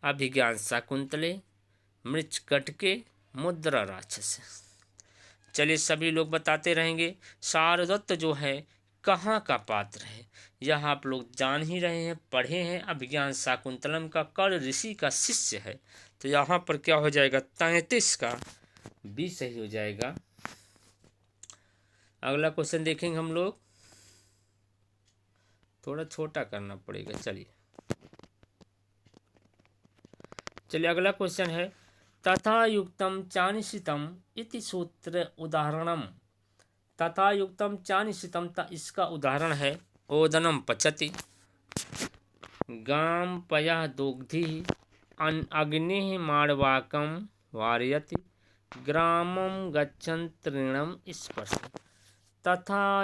अभिज्ञान शाकुंतले, मृच्छकटिके, मुद्रा राक्षस। चलिए सभी लोग बताते रहेंगे। शारदत्त जो है कहाँ का पात्र है? यह आप लोग जान ही रहे हैं, पढ़े हैं। अभिज्ञान शाकुंतलम का कर्ण ऋषि का शिष्य है। तो यहाँ पर क्या हो जाएगा? 33 का बी सही हो जाएगा। अगला क्वेश्चन देखेंगे हम लोग। थोड़ा छोटा करना पड़ेगा। चलिए अगला क्वेश्चन है। तथा युक्तम चानिशितम इति सूत्र उदाहरणम। तथा युक्तम चानिशितम ता इसका उदाहरण है। ओदनम पचति, गाम पया दोग्धि, अग्नि माड़वाकम वारयति, ग्रामम गच्छन् तृणम स्पर्श। तथा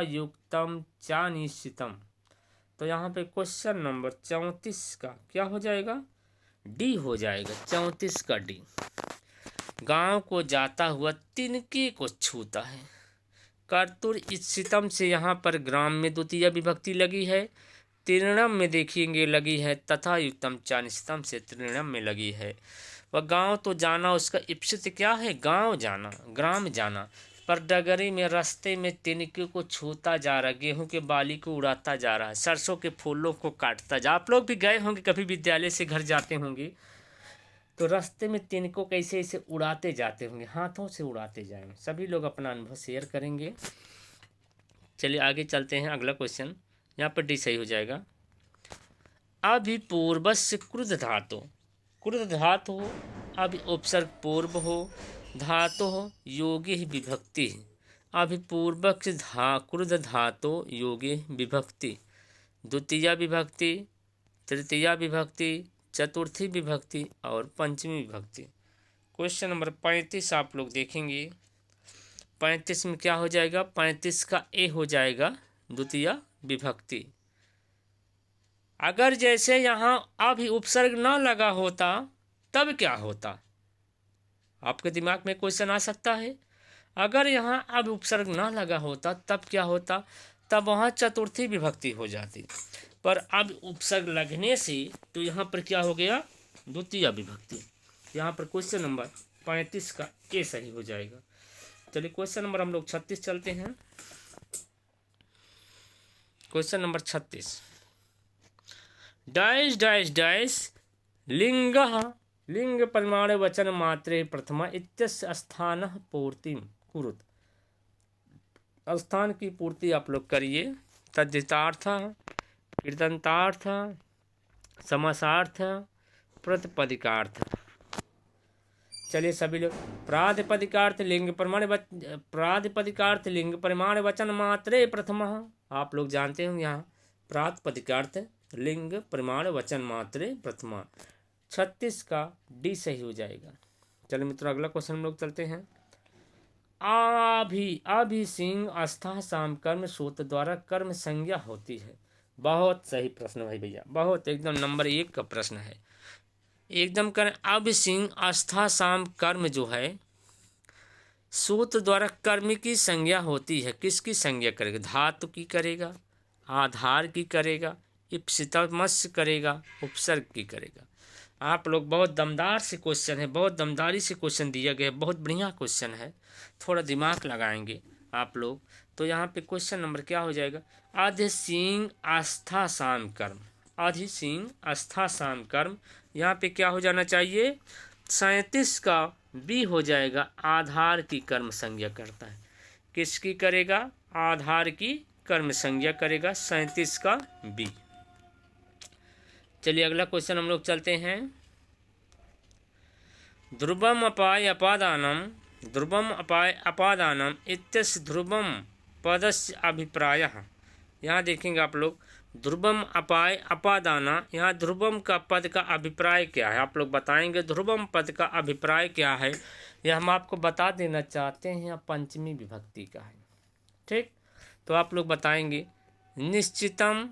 युक्तम चा निश्चितम। तो यहाँ पे क्वेश्चन नंबर 34 का क्या हो जाएगा? डी हो जाएगा। 34 का डी। गांव को जाता हुआ तिनके को छूता है। कर्तुर इच्छितम से यहाँ पर ग्राम में द्वितीय विभक्ति लगी है। त्रिणम में देखेंगे लगी है। तथा युक्तम चा निश्चितम से त्रिणम में लगी है। वह गांव तो जाना, उसका इप्सित क्या है? गांव जाना, ग्राम जाना। पर डगरी में रास्ते में तिनके को छूता जा रहा, गेहूं के बाली को उड़ाता जा रहा है, सरसों के फूलों को काटता जा। आप लोग भी गए होंगे कभी, विद्यालय से घर जाते होंगे तो रास्ते में तिनको कैसे ऐसे उड़ाते जाते होंगे, हाथों से उड़ाते जाएंगे। सभी लोग अपना अनुभव शेयर करेंगे। चलिए आगे चलते हैं। अगला क्वेश्चन यहाँ पर डी सही हो जाएगा। अभिपूर्वस्य क्रुद्ध धातु, क्रुद्ध धातु हो, अभि उपसर्ग पूर्व हो, धातु हो योगे विभक्ति। अभिपूर्वक क्रुद्ध धातु योगे विभक्ति, द्वितीय विभक्ति, तृतीया विभक्ति, चतुर्थी विभक्ति और पंचमी विभक्ति। क्वेश्चन नंबर 35 आप लोग देखेंगे। 35 में क्या हो जाएगा? 35 का ए हो जाएगा द्वितीय विभक्ति। अगर जैसे यहाँ अभी उपसर्ग ना लगा होता तब क्या होता? आपके दिमाग में क्वेश्चन आ सकता है। अगर यहाँ अब उपसर्ग ना लगा होता तब क्या होता? तब वहाँ चतुर्थी विभक्ति हो जाती। पर अब उपसर्ग लगने से तो यहाँ पर क्या हो गया? द्वितीय विभक्ति। यहाँ पर क्वेश्चन नंबर 35 का ए सही हो जाएगा। चलिए क्वेश्चन नंबर हम लोग 36 चलते हैं। Question number 36। Dash dash dash लिंगः लिंग परिमाण वचन मात्रे प्रथमा इत्यस्य स्थानः पूर्तिं कुरुत। स्थान की पूर्ति आप लोग करिए। तद्धितार्थ, कृदंतार्थ, समासार्थ, प्रतिपदिकार्थ। चलिए सभी लोग। प्रातिपदिकार्थ लिंग परिमाण वचन मात्रे प्रथमः। आप लोग जानते होंगे यहाँ प्रातिपदिकार्थ लिंग परिमाण वचन मात्रे प्रथमा। 36 का डी सही हो जाएगा। चलिए मित्रों अगला क्वेश्चन हम लोग चलते हैं। आभि सिंह आस्था साम कर्म सूत्र द्वारा कर्म संज्ञा होती है। बहुत सही प्रश्न भाई भैया, बहुत एकदम नंबर 1 का प्रश्न है। एकदम करें। अब सिंह आस्था साम कर्म जो है सूत्र द्वारा कर्म की संज्ञा होती है। किसकी संज्ञा करेगा? धातु की करेगा, आधार की करेगा, इप्सितमस्य करेगा, उपसर्ग की करेगा। आप लोग बहुत दमदार से क्वेश्चन है, बहुत दमदारी से क्वेश्चन दिया गया है, बहुत बढ़िया क्वेश्चन है। थोड़ा दिमाग लगाएंगे आप लोग तो यहाँ पे क्वेश्चन नंबर क्या हो जाएगा? आधि सिंह आस्था साम कर्म, आधि सिंह आस्था साम कर्म। यहाँ पे क्या हो जाना चाहिए? 37 का बी हो जाएगा। आधार की कर्म संज्ञा करता है। किसकी करेगा? आधार की कर्म संज्ञा करेगा। 37 का बी। चलिए अगला क्वेश्चन हम लोग चलते हैं। ध्रुवम अपाय अपादानम इत्यस्य ध्रुवम पदस्य अभिप्रायः। यहाँ देखेंगे आप लोग ध्रुवम अपाय अपादाना। यहाँ ध्रुवम का पद का अभिप्राय क्या है? आप लोग बताएंगे ध्रुवम पद का अभिप्राय क्या है। यह हम आपको बता देना चाहते हैं। पंचमी विभक्ति का है। ठीक, तो आप लोग बताएंगे। निश्चितम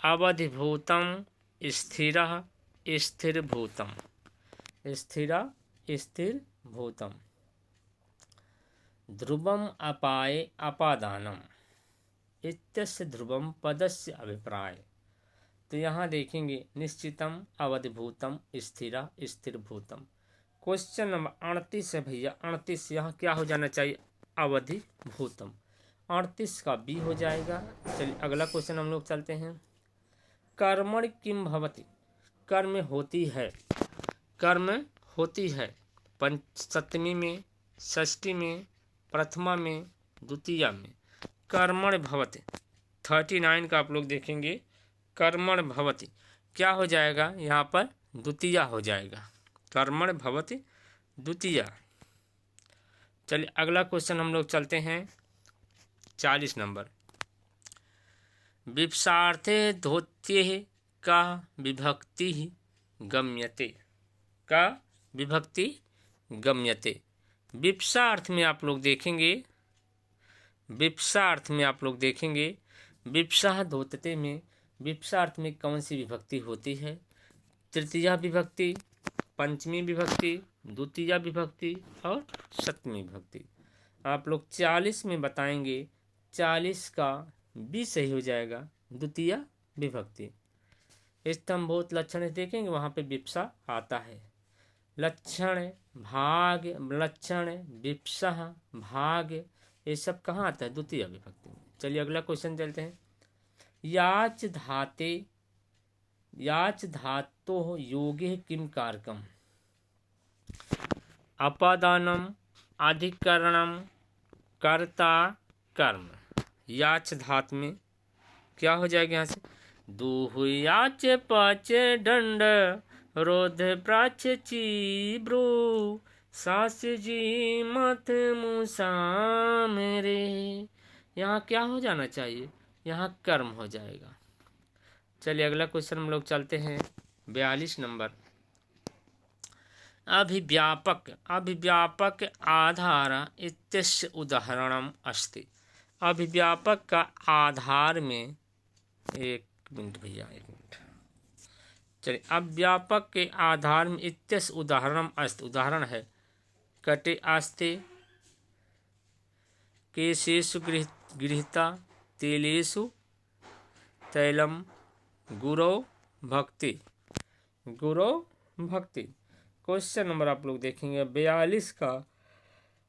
अवधिभूतम स्थिरः स्थिरभूतम, स्थिरा स्थिर भूतम। ध्रुवम अपाय अपादानम इत्यस्य ध्रुवम पदस्य अभिप्राय। तो यहाँ देखेंगे निश्चितम अवधिभूतम स्थिरा स्थिरभूतम। क्वेश्चन नंबर 38 है भैया। 38 यहाँ क्या हो जाना चाहिए? अवधिभूतम। 38 का बी हो जाएगा। चलिए अगला क्वेश्चन हम लोग चलते हैं। कर्मण किम भवति, कर्म होती है, कर्म होती है। सप्तमी में, षष्ठी में, प्रथमा में, द्वितीया में। कर्मण भवति 39 का आप लोग देखेंगे। कर्मण भवति क्या हो जाएगा? यहाँ पर द्वितीया हो जाएगा। कर्मण भवति द्वितीया। चलिए अगला क्वेश्चन हम लोग चलते हैं। 40 नंबर। विप्सार्थे धोत्ये का विभक्ति गम्यते, का विभक्ति गम्यते। विप्सा अर्थ में आप लोग देखेंगे, विप्सा अर्थ में आप लोग देखेंगे, विप्सा धोतते में विप्सा अर्थ में कौन सी विभक्ति होती है? तृतीया विभक्ति, पंचमी विभक्ति, द्वितीया विभक्ति और सप्तमी विभक्ति। आप लोग 40 में बताएंगे, 40 का बी सही हो जाएगा, द्वितीया विभक्ति। स्तंभोत लक्षण देखेंगे, वहाँ पे विप्सा आता है। लक्षण, भाग, लक्षण, विप्सा, भाग, ये सब कहाँ आता है? द्वितीय विभक्ति में। चलिए अगला क्वेश्चन चलते हैं। याच धाते, याच धातो योगे किम कारकम? अपादानम, अधिकरणम, कर्ता, कर्म। याच धात में क्या हो जाएगा यहाँ से? दूह याच पाच दंड रोध प्राच चीब्रो सास जी मत मूसा मेरे। यहाँ क्या हो जाना चाहिए? यहाँ कर्म हो जाएगा। चलिए अगला क्वेश्चन हम लोग चलते हैं 42 नंबर। अभिव्यापक, अभिव्यापक आधार इत्यस्य उदाहरणम अस्ति। अभिव्यापक का आधार में, एक मिनट भैया, एक मिनट। चलिए, अव्यापक के आधार में इत्यस्य उदाहरणम अस्ति, उदाहरण है कटे आस्ते, केशेषु गृहीता, तेलेषु तैलम, गुरौ भक्ति, गुरौ भक्ति। क्वेश्चन नंबर आप लोग देखेंगे 42 का।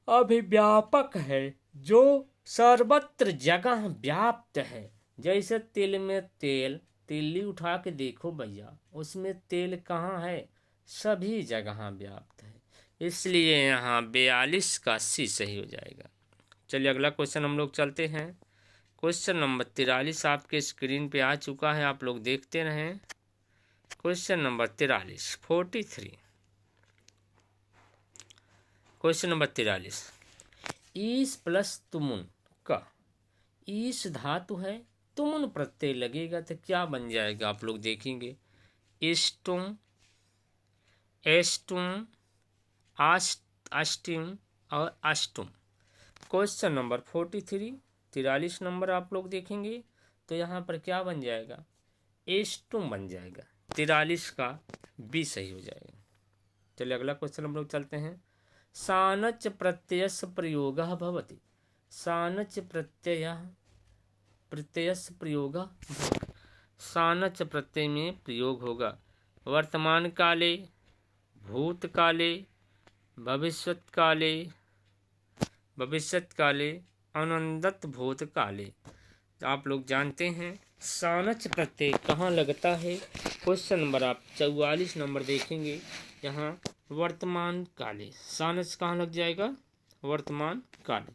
अभिव्यापक है जो सर्वत्र जगह व्याप्त है। जैसे तिल में तेल, तिल्ली उठा के देखो भैया, उसमें तेल कहाँ है? सभी जगह व्याप्त है, इसलिए यहाँ 42 का सी सही हो जाएगा। चलिए अगला क्वेश्चन हम लोग चलते हैं। क्वेश्चन नंबर 43 आपके स्क्रीन पे आ चुका है, आप लोग देखते रहें। Question number 43, 43। Question number 43। ईस प्लस तुमुन का, ईस धातु है, तुमुन प्रत्यय लगेगा तो क्या बन जाएगा? आप लोग देखेंगे, इष्टुम, एस्टुम, अष्टिम और अष्टुम। क्वेश्चन नंबर 43, 43 नंबर आप लोग देखेंगे तो यहाँ पर क्या बन जाएगा? एस्टुम बन जाएगा। 43 का बी सही हो जाएगा। चलिए अगला क्वेश्चन हम लोग चलते हैं। सानच प्रत्ययस्य प्रयोगः भवति। सानच प्रत्ययस्य प्रयोगः भवति। सानच प्रत्यय में प्रयोग होगा वर्तमान काले, भूतकाले, भविष्यत्काले, भविष्यत्काले, अनंतत भूतकाले। तो आप लोग जानते हैं सानच प्रत्यय कहाँ लगता है? क्वेश्चन नंबर आप 44 नंबर देखेंगे, यहाँ वर्तमान काले। सानच कहाँ लग जाएगा? वर्तमान काले।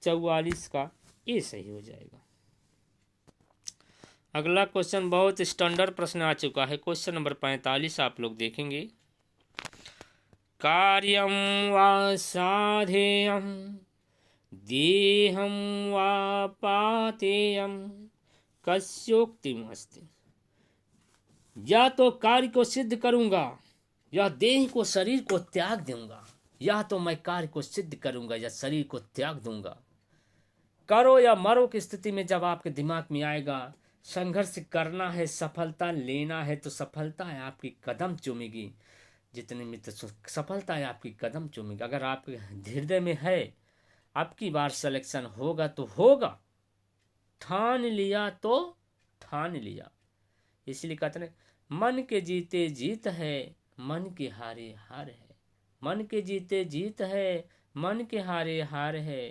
44 का ए सही हो जाएगा। अगला क्वेश्चन बहुत स्टैंडर्ड प्रश्न आ चुका है। क्वेश्चन नंबर 45 आप लोग देखेंगे। कार्यम वा साधेयम देहम वा पातेयम कस्योक्तिम अस्ति। या तो कार्य को सिद्ध करूंगा, या देह को, शरीर को त्याग दूंगा, या तो मैं कार्य को सिद्ध करूंगा या शरीर को त्याग दूंगा। करो या मरो की स्थिति में जब आपके दिमाग में आएगा संघर्ष करना है, सफलता लेना है, तो सफलता है आपकी कदम चूमेगी। जितने मित्र, सफलता है आपकी कदम चूमेगी। अगर आपके हृदय में है आपकी बार सिलेक्शन होगा तो होगा, ठान लिया तो ठान लिया। इसलिए कहते हैं मन के जीते जीत है, मन के हारे हार है। मन के जीते जीत है, मन के हारे हार है।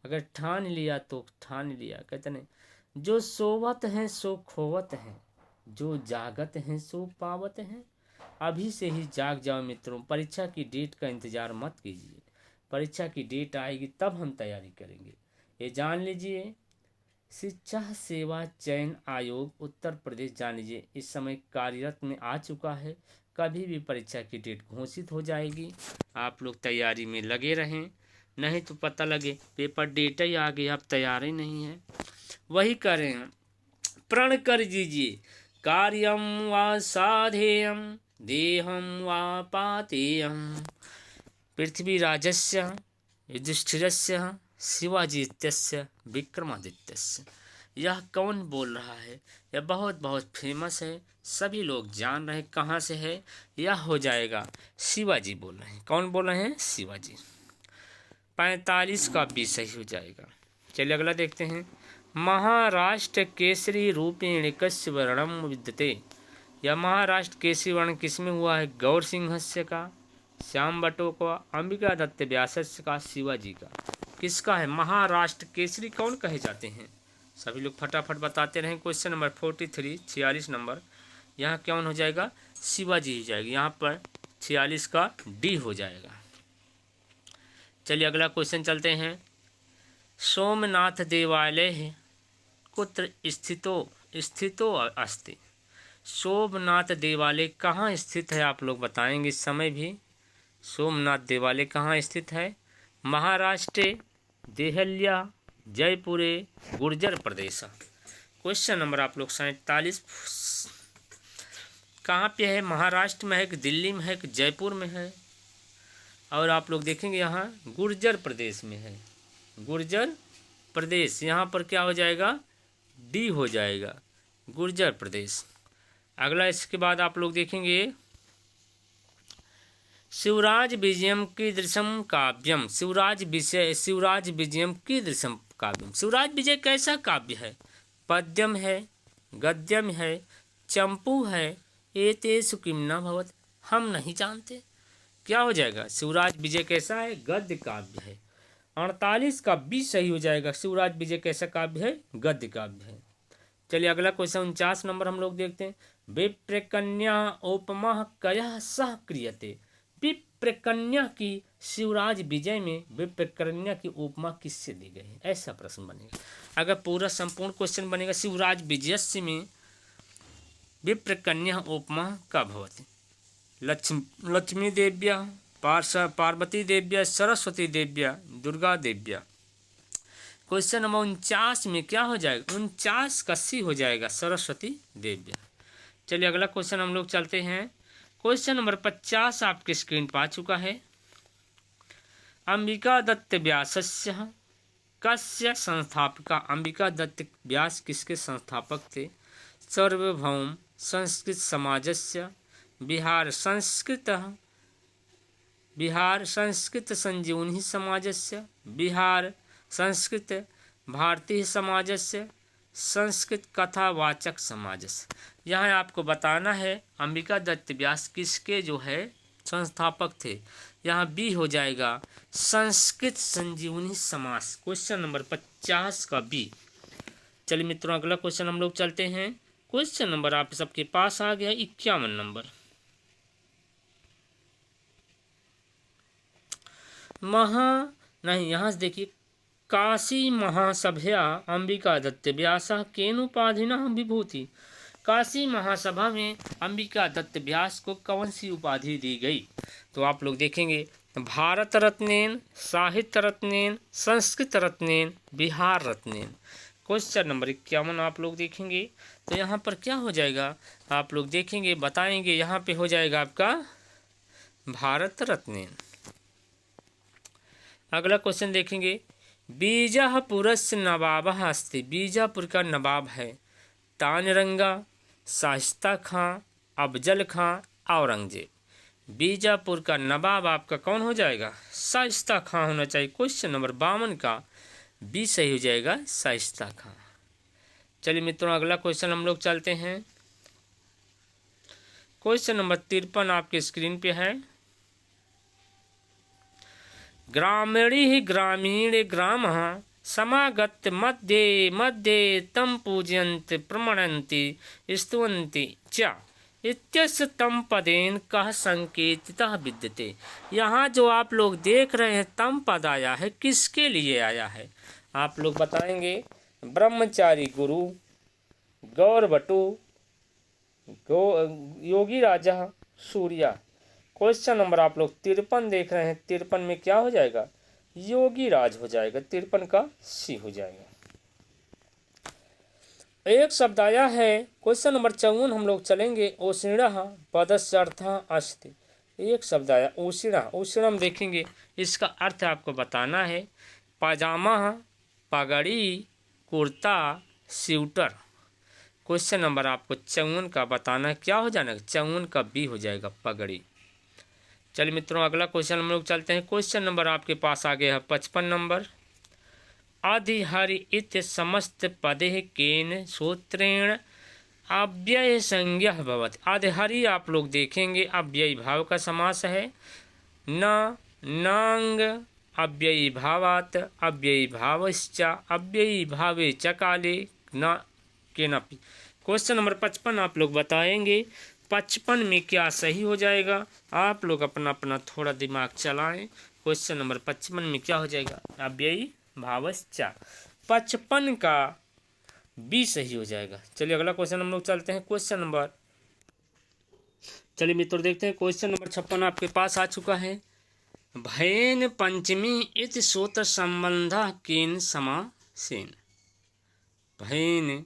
अगर ठान लिया तो ठान लिया। कहते हैं जो सोवत हैं सो खोवत हैं, जो जागत हैं सो पावत हैं। अभी से ही जाग जाओ मित्रों। परीक्षा की डेट का इंतजार मत कीजिए। परीक्षा की डेट आएगी तब हम तैयारी करेंगे। ये जान लीजिए, शिक्षा सेवा चयन आयोग उत्तर प्रदेश जान लीजिए इस समय कार्यरत में आ चुका है। कभी भी परीक्षा की डेट घोषित हो जाएगी। आप लोग तैयारी में लगे रहें, नहीं तो पता लगे पेपर डेट ही आ गई, आप तैयार ही नहीं है। वही करें, प्रण कर दीजिए, कार्यम वा साधेयम देहम वा पातेयम पृथ्वीराजस्य युधिष्ठिरस्य शिवाजी इत्यस्य विक्रमादित्यस्य। यह कौन बोल रहा है? यह बहुत बहुत फेमस है, सभी लोग जान रहे हैं कहाँ से है। यह हो जाएगा शिवाजी बोल रहे हैं। कौन बोल रहे हैं? शिवाजी। 45 का भी सही हो जाएगा। चलिए अगला देखते हैं। महाराष्ट्र केसरी रूपेण कस्य वर्णम विद्यते। यह महाराष्ट्र केसरी वर्ण किसमें हुआ है? गौर सिंहस्य का, श्याम बटो का, अंबिका दत्त व्यासस्य का, शिवाजी का। किसका है महाराष्ट्र केसरी? कौन कहे जाते हैं? सभी लोग फटाफट बताते रहें। Question number 43 46 number. यहाँ कौन हो जाएगा? शिवाजी हो जाएगा। यहाँ पर 46 का डी हो जाएगा। चलिए अगला क्वेश्चन चलते हैं। सोमनाथ देवालय कुत्र स्थितो अस्ति। सोमनाथ देवालय कहाँ स्थित है? आप लोग बताएंगे इस समय भी। सोमनाथ देवालय कहाँ स्थित है? महाराष्ट्र, देहल्या, जयपुरे, गुर्जर प्रदेश। क्वेश्चन नंबर आप लोग 47 कहाँ पे है? महाराष्ट्र में है कि दिल्ली में है कि जयपुर में है? और आप लोग देखेंगे यहाँ गुर्जर प्रदेश में है। गुर्जर प्रदेश, यहाँ पर क्या हो जाएगा? डी हो जाएगा, गुर्जर प्रदेश। अगला इसके बाद आप लोग देखेंगे शिवराज विजयम कीदृशम काव्यम। शिवराज विजयम कीदृशम काव्यम। शिवराज विजय कैसा काव्य है? पद्यम है, गद्यम है, चंपू है, एतेषु किम न भवत्। हम नहीं जानते। क्या हो जाएगा? शिवराज विजय कैसा है? गद्य काव्य है। 48 का बी सही हो जाएगा। शिवराज विजय कैसा काव्य है? गद्य काव्य है। चलिए अगला क्वेश्चन 49 नंबर हम लोग देखते हैं। विप्रकन्या उपमा कया सह क्रियते। विप्रकन्या की शिवराज विजय में विप्रकन्या की उपमा किससे दी गई है? ऐसा प्रश्न बनेगा। अगर पूरा संपूर्ण क्वेश्चन बनेगा शिवराज विजयस्य में विप्रकन्या उपमा का भवति। लक्ष्मी देव्या, पार्वती देव्या, सरस्वती देव्या, दुर्गा देव्या। क्वेश्चन नंबर 49 में क्या हो जाएगा? 49 का सी हो जाएगा, सरस्वती देव्या। चलिए अगला क्वेश्चन हम लोग चलते हैं। क्वेश्चन नंबर 50 आपके स्क्रीन पर आ चुका है। अंबिका दत्त व्यासस्य कस्य संस्थापिका। अंबिका दत्त व्यास किसके संस्थापक थे? सार्वभौम संस्कृत समाजस्य, बिहार संस्कृत संजीवनी समाजस्य, बिहार संस्कृत भारतीय समाजस्य, संस्कृत कथावाचक समाजस्य। यहाँ आपको बताना है अंबिका दत्त व्यास किसके जो है संस्थापक थे। यहाँ बी हो जाएगा, संस्कृत संजीवनी समाज। क्वेश्चन नंबर 50 का बी। चलिए मित्रों अगला क्वेश्चन हम लोग चलते हैं। क्वेश्चन नंबर आप सबके पास आ गया 51 नंबर। यहाँ से देखिए, काशी महासभया अंबिका दत्त व्यास केन उपाधिना विभूति। काशी महासभा में अंबिका दत्त व्यास को कौन सी उपाधि दी गई? तो आप लोग देखेंगे भारत रत्नेन, साहित्य रत्नेन, संस्कृत रत्नेन, बिहार रत्नेन। क्वेश्चन नंबर 51 आप लोग देखेंगे तो यहाँ पर क्या हो जाएगा? आप लोग देखेंगे बताएंगे, यहाँ पे हो जाएगा आपका भारत रत्नेन। अगला क्वेश्चन देखेंगे, बीजापुरस्य नवाबः अस्ति। बीजापुर का नवाब है तानरंगा, शाइस्ता खां, अफजल खां, औरंगजेब। बीजापुर का नवाब आपका कौन हो जाएगा? शाइस्ता खां होना चाहिए। क्वेश्चन नंबर 52 का बी सही हो जाएगा, शाइस्ता खां। चलिए मित्रों अगला क्वेश्चन हम लोग चलते हैं। क्वेश्चन नंबर 53 आपके स्क्रीन पे है। ग्रामीण ग्राम समागत मध्ये मध्ये तम पूजयन्त प्रमणन्ति स्तुवन्ति च इत्यस्य तम पदेन कः संकेतितः विद्यते। यहाँ जो आप लोग देख रहे हैं तम पद आया है, किसके लिए आया है? आप लोग बताएंगे ब्रह्मचारी गुरु, गौर बटु, योगी राजा, सूर्या। क्वेश्चन नंबर आप लोग 53 देख रहे हैं। 53 में क्या हो जाएगा? योगी राज हो जाएगा। 53 का सी हो जाएगा। एक शब्द आया है। क्वेश्चन नंबर 54 हम लोग चलेंगे। ओसिणः पदस्य अर्थः अस्ति। एक शब्द आया उशिणा। उशिणम देखेंगे, इसका अर्थ आपको बताना है पाजामा, पगड़ी, कुर्ता, स्वेटर। क्वेश्चन नंबर आपको 54 का बताना है, क्या हो जाएगा 54 का बी हो जाएगा पगड़ी। चलिए मित्रों अगला क्वेश्चन हम लोग चलते हैं। क्वेश्चन नंबर आपके पास आ गया है 55 नंबर। अधिहरि इति समस्त पदे केन सूत्रेण अव्यय संज्ञः भवति। अधिहरि आप लोग देखेंगे अव्ययी भाव का समास है। न, नांग, अव्ययी भावात्, अव्ययी भावश्च, अव्ययी भावे च काले, न केनपि। क्वेश्चन नंबर 55 आप लोग बताएंगे 55 में क्या सही हो जाएगा। आप लोग अपना अपना थोड़ा दिमाग चलाएं। क्वेश्चन नंबर 55 में क्या हो जाएगा, अव्ययी भावश्च, 55 का बी सही हो जाएगा। चलिए अगला क्वेश्चन हम लोग चलते हैं। क्वेश्चन नंबर, चलिए मित्रों देखते हैं क्वेश्चन नंबर 56 आपके पास आ चुका है। भयेन पंचमी इति सूत्र संबंध केन समासेन। भयेन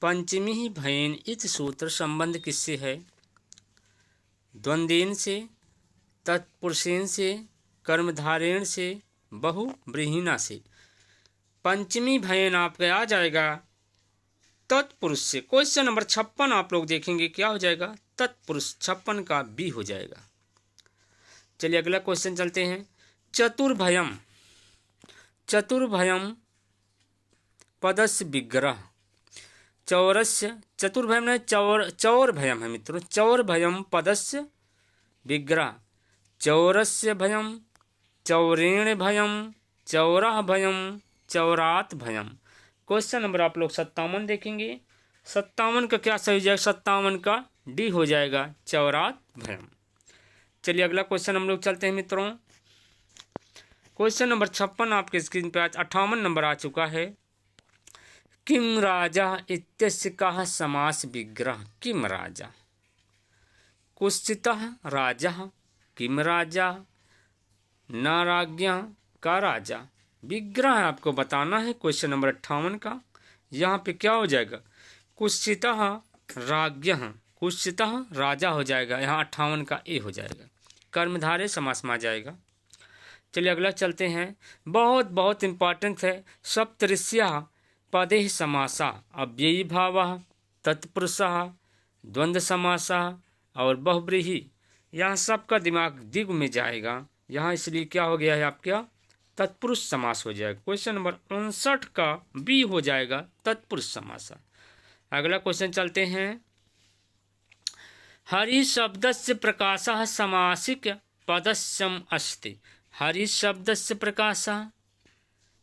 पंचमी भयेन इति सूत्र संबंध किससे है, द्वंद्वेन से, तत्पुरुषेन से, कर्मधारेण से, बहुब्रीहिणा से। पंचमी भयन आपका आ जाएगा तत्पुरुष से। क्वेश्चन नंबर 56 आप लोग देखेंगे क्या हो जाएगा, तत्पुरुष, 56 का बी हो जाएगा। चलिए अगला क्वेश्चन चलते हैं। चतुर्भयम, चतुर्भयम पदस्य विग्रह, चौरस्य, चतुर्भयम नहीं चौर भयम है मित्रों, चौर भयम पदस्य विग्रह, चौरस्य भयम, चौरेण भयम, चौरः भयम, चौरात भयम। क्वेश्चन नंबर आप लोग 57 देखेंगे। 57 का क्या सही हो जाएगा, 57 का डी हो जाएगा, चौरात भयम। चलिए अगला क्वेश्चन हम लोग चलते हैं मित्रों। क्वेश्चन नंबर 56 आपके स्क्रीन पे आज 58 नंबर आ चुका है। किम राजा इत्यस्य कः समास विग्रह। किम राजा, कुत्सितः राजा, किम राजा, न राज्ञा का राजा। विग्रह आपको बताना है क्वेश्चन नंबर 58 का। यहाँ पे क्या हो जाएगा, कुत्सितः राज्ञः, कुत्सितः राजा हो जाएगा, यहाँ 58 का ए हो जाएगा, कर्मधारय समास में आ जाएगा। चलिए अगला चलते हैं। बहुत बहुत इम्पॉर्टेंट है। सप्तऋष्यः पदे समासा, अव्ययी भावः, तत्पुरुषः, द्वंद्व समासः और बहुब्रीहि। यहाँ सबका दिमाग दिग में जाएगा, यहाँ इसलिए क्या हो गया है आपका तत्पुरुष समास हो जाएगा। क्वेश्चन नंबर 59 का बी हो जाएगा तत्पुरुष समास। अगला क्वेश्चन चलते हैं। हरि शब्दस्य प्रकाशः समासिक पदस्यम अस्ति। हरि शब्दस्य प्रकाशः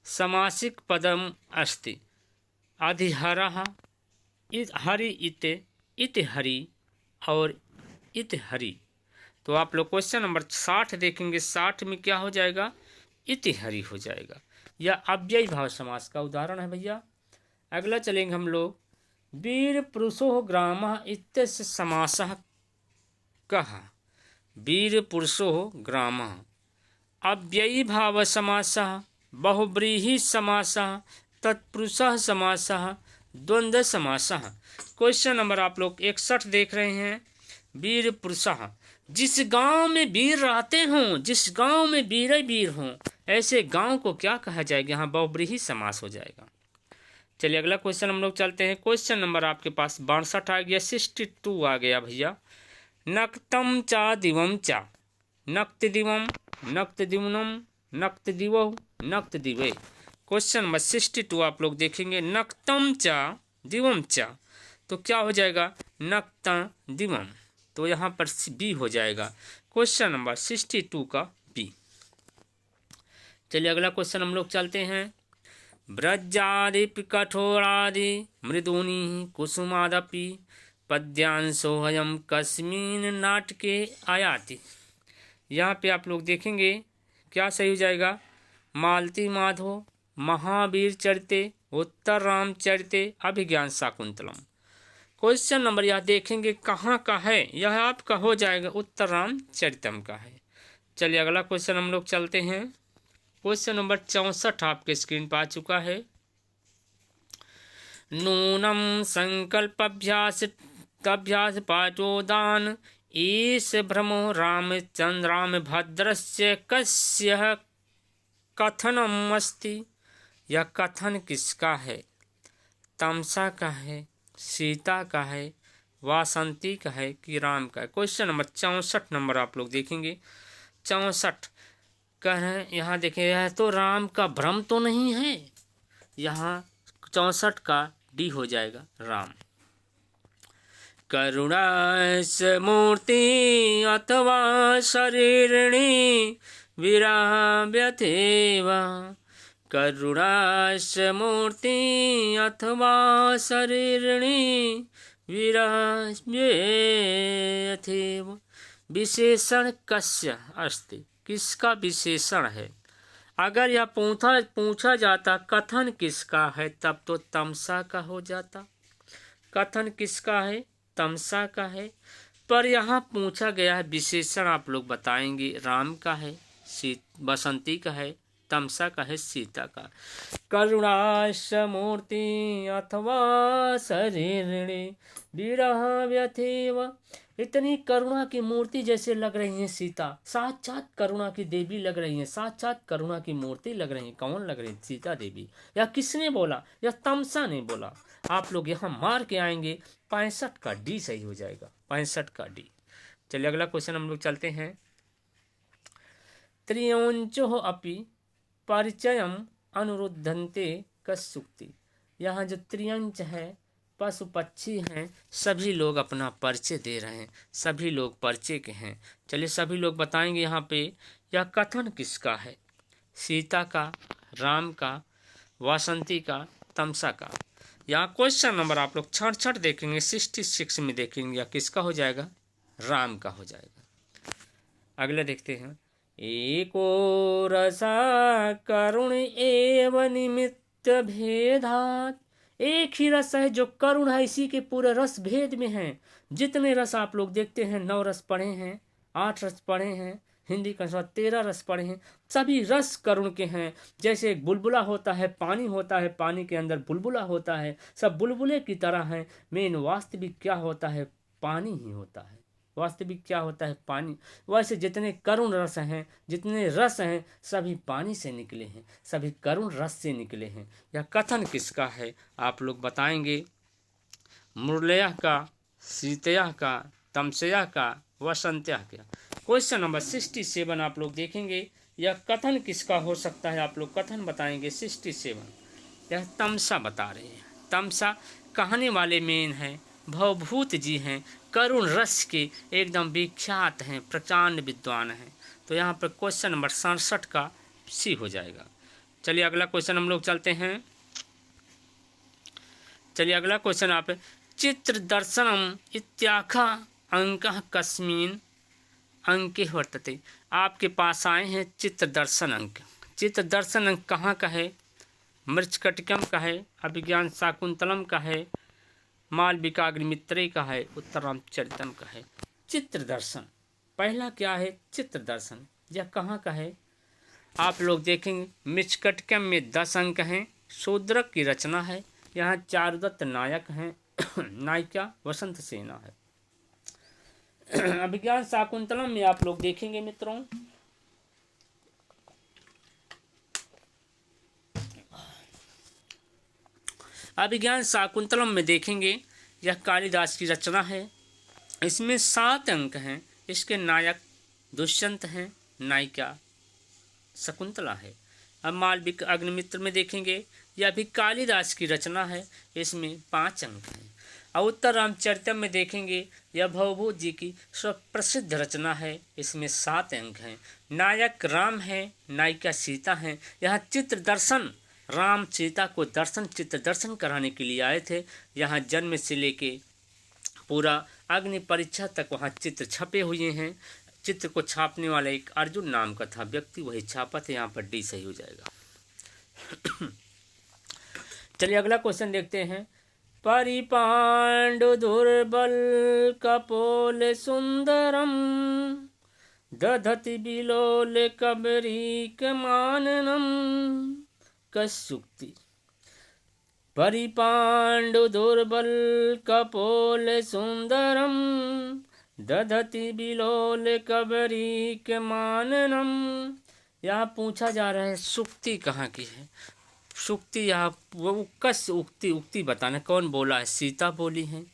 समासिक पदम अस्ति। अधिहरः, हरि इति हरि और इति हरि। तो आप लोग क्वेश्चन नंबर 60 देखेंगे। 60 में क्या हो जाएगा, इति हरि हो जाएगा। यह अव्ययी भाव समास का उदाहरण है भैया। अगला चलेंगे हम लोग। वीर पुरुषो ग्रामः इत्यस्य समासः कः। वीर पुरुषो ग्रामः अव्ययी भाव समासः, बहुब्रीहि समासः, तत्पुरुषः समासः, द्वंद्व समासः। क्वेश्चन नंबर आप लोग 61 देख रहे हैं। वीर पुरुषः, जिस गांव में वीर रहते हों, जिस गांव में वीर वीर हों, ऐसे गांव को क्या कहा जाएगा, यहाँ बहुब्रीहि समास हो जाएगा। चलिए अगला क्वेश्चन हम लोग चलते हैं। क्वेश्चन नंबर आपके पास 62 आ गया, 62 आ गया भैया। नक्तम चा दिवम चा, नक्त दिवम, नक्त दिवनम, नक्त दिवो, नक्त दिवे। क्वेश्चन नंबर 62 आप लोग देखेंगे। नक्तम चा दिवम चा, तो क्या हो जाएगा, नक्ता दिवम, तो यहाँ पर बी हो जाएगा। क्वेश्चन नंबर 62 का बी। चलिए अगला क्वेश्चन हम लोग चलते हैं। ब्रजादि कठोरादि मृदूनि कुसुमादपि पद्यांशोऽयं कस्मिन् नाटके आयाति। यहाँ पे आप लोग देखेंगे क्या सही हो जाएगा, मालती माधव, महावीर चरिते, उत्तर रामचरिते, अभिज्ञान शाकुंतलम। क्वेश्चन नंबर यह देखेंगे कहाँ का है, यह आपका हो जाएगा उत्तर रामचरितम का है। चलिए अगला क्वेश्चन हम लोग चलते हैं। क्वेश्चन नंबर 64 आपके स्क्रीन पर आ चुका है। नूनम संकल्पाभ्यास तभ्यास पाठोदान ईश भ्रमो रामभद्रस्य कस्य कथनम अस्ति। यह कथन किसका है? तमसा का है, सीता का है, वासंती का है कि राम का है? क्वेश्चन नंबर 64 नंबर आप लोग देखेंगे। 64 कह रहे हैं, यहाँ देखें, यह तो राम का भ्रम तो नहीं है। यहाँ 64 का डी हो जाएगा राम। करुणास मूर्ति अथवा शरीरिणी विराव्यथेव। करुणास मूर्ति अथवा शरीरिणी विराव्यथेव। विशेषण कस्य अस्ति। किसका विशेषण है? अगर यह पूछा जाता कथन किसका है, तब तो तमसा का हो जाता। कथन किसका है? तमसा का है। पर यहाँ पूछा गया है विशेषण, आप लोग बताएंगे राम का है, बसंती का है, तमसा का है, सीता का। करुणास मूर्ति अथवा शरीरिणी विरह व्यथेव। इतनी करुणा की मूर्ति जैसे लग रही है सीता, साक्षात करुणा की देवी लग रही है, साक्षात करुणा की मूर्ति लग रही है। कौन लग रही है? सीता देवी। या किसने बोला? या तमसा ने बोला। आप लोग यहाँ मार के आएंगे, 65 का डी सही हो जाएगा, 65 का डी। चलिए अगला क्वेश्चन हम लोग चलते हैं। त्रियोंचो अपि परिचयम अनुरुद्धन्ते कस्सुक्ति। यहाँ जो त्रियंच है, पशु पक्षी हैं, सभी लोग अपना परिचय दे रहे हैं, सभी लोग परिचय के हैं। चलिए सभी लोग बताएंगे यहाँ पे यह कथन किसका है? सीता का, राम का, वासंती का, तमसा का। यहाँ क्वेश्चन नंबर आप लोग 66 देखेंगे, 66 में देखेंगे, या किसका हो जाएगा? राम का हो जाएगा। अगले देखते हैं। एको रसा करुण एव निमित्त भेदात। एक ही रस है जो करुण है, इसी के पूरे रस भेद में है। जितने रस आप लोग देखते हैं, 9 रस पढ़े हैं, 8 रस पढ़े हैं, हिंदी का 13 रस पढ़े हैं, सभी रस करुण के हैं। जैसे एक बुलबुला होता है, पानी होता है, पानी के अंदर बुलबुला होता है, सब बुलबुले की तरह हैं। मेन वास्तविक क्या होता है? पानी ही होता है। वास्तविक क्या होता है? पानी। वैसे जितने करुण रस हैं, जितने रस हैं, सभी पानी से निकले हैं, सभी करुण रस से निकले हैं। यह कथन किसका है? आप लोग बताएंगे। मुरलया का, सीतया का, तमसया का, वसंत्या का। क्वेश्चन नंबर 67 आप लोग देखेंगे। यह कथन किसका हो सकता है? आप लोग कथन बताएंगे। 67 यह तमसा बता रहे हैं। तमसा कहने वाले मेन हैं, भवभूत जी हैं, करुण रस के एकदम विख्यात हैं, प्रचंड विद्वान हैं। तो यहाँ पर क्वेश्चन नंबर 67 का सी हो जाएगा। चलिए अगला क्वेश्चन हम लोग चलते हैं। चलिए अगला क्वेश्चन आप, चित्र दर्शनम इत्याखा अंक कस्मिन अंके वर्तते। आपके पास आए हैं चित्र दर्शन अंक। चित्र दर्शन अंक कहाँ का है? मृच्छकटिकम का है, अभिज्ञान शाकुंतलम का है, मालविकाग्निमित्रे का है, उत्तरामचरितम का है। चित्र दर्शन पहला क्या है? चित्र दर्शन। यह कहाँ का है? आप लोग देखेंगे मृच्छकटिकम में 10 अंक हैं, शूद्रक की रचना है। यहाँ चारुदत्त नायक हैं, नायिका वसंत सेना है। अभिज्ञान शाकुंतलम में आप लोग देखेंगे मित्रों, अभिज्ञान शाकुंतलम में देखेंगे, यह कालिदास की रचना है। इसमें 7 अंक हैं। इसके नायक दुष्यंत हैं, नायिका शकुंतला है। अब मालविक अग्निमित्र में देखेंगे, यह भी कालिदास की रचना है। इसमें 5 अंक हैं। और उत्तर रामचरितम में देखेंगे, यह भवभूत जी की प्रसिद्ध रचना है। इसमें 7 अंक हैं। नायक राम है, नायिका सीता हैं। यहाँ चित्र दर्शन, राम सीता को चित्र दर्शन कराने के लिए आए थे। यहाँ जन्म से लेके पूरा अग्नि परीक्षा तक वहाँ चित्र छपे हुए हैं। चित्र को छापने वाला एक अर्जुन नाम का था व्यक्ति, वही छापा था। यहाँ पर डी सही हो जाएगा। चलिए अगला क्वेश्चन देखते हैं। परिपांडु दुर्बल कपोल सुंदरम दधति बिलोल कबरीक माननम कस्सुक्ति। परिपांडु दुर्बल कपोल सुंदरम दधति बिलोल कबरी के माननम। यहाँ पूछा जा रहा है सुक्ति कहाँ की है। सुक्ति यहाँ वो कस उक्ति बताना कौन बोला है। सीता बोली है,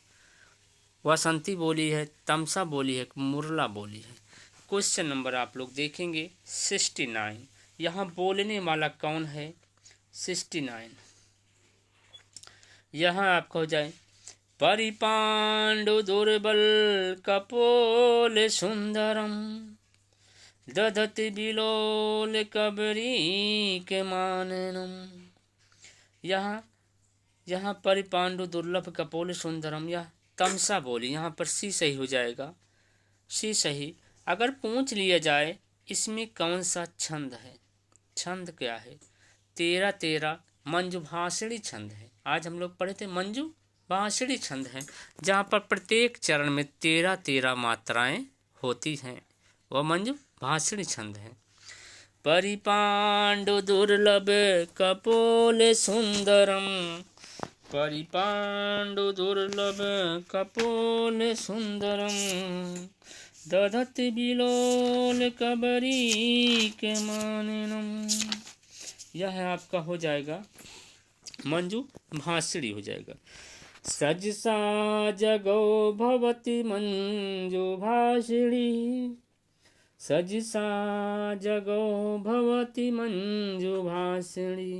वसंती बोली है, तमसा बोली है, मुरला बोली है। क्वेश्चन नंबर आप लोग देखेंगे 69। यहाँ बोलने वाला कौन है 69। यहाँ आपको हो जाए परिपांडु दुर्बल कपोल सुंदरम दधति बिलोल कबरी के माननम। यहाँ परिपांडु दुर्लभ कपोल सुंदरम, यह तमसा बोली, यहाँ पर सी सही हो जाएगा। सी सही। अगर पूछ लिया जाए इसमें कौन सा छंद है, छंद क्या है, 13-13 मंजुभाषिणी छंद है। आज हम लोग पढ़े थे मंजुभाषिणी छंद है, जहाँ पर प्रत्येक चरण में 13-13 मात्राएं होती हैं, वह मंजुभाषिणी छंद है। परिपांडु दुर्लभ कपोल सुंदरम, परिपांडु दुर्लभ कपोल सुंदरम दधति बिलोल कबरी के माननम। यह आपका हो जाएगा मंजुभाषिणी हो जाएगा। सजसा जगो भवति मंजुभाषिणी, सजसा जगो भवति मंजुभाषिणी।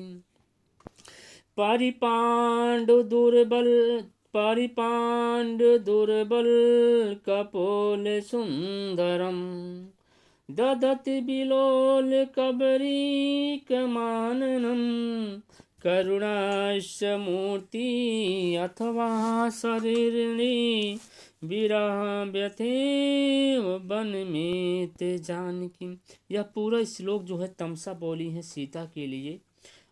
परिपांडु दुर्बल कपोल सुंदरम दधति बिलोल कबरी के माननम। करुणास्य मूर्ति अथवा शरीरिणी विरह व्यथेव वन में ते जानकी। यह पूरा श्लोक जो है तमसा बोली है सीता के लिए।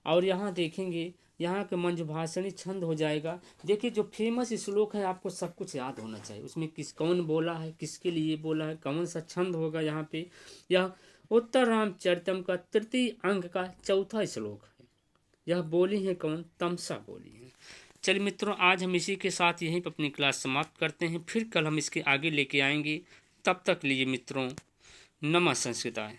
और यहाँ देखेंगे यहाँ के मंजुभाषिणी छंद हो जाएगा। देखिए जो फेमस श्लोक है आपको सब कुछ याद होना चाहिए, उसमें कौन बोला है, किसके लिए बोला है, कौन सा छंद होगा। यहाँ पे यह उत्तर रामचरितम का तृतीय अंक का चौथा श्लोक है। यह बोली है कौन, तमसा बोली है। चलिए मित्रों, आज हम इसी के साथ यहीं पर अपनी क्लास समाप्त करते हैं। फिर कल हम इसके आगे लेके आएंगे। तब तक लिए मित्रों नमः संस्कृताय।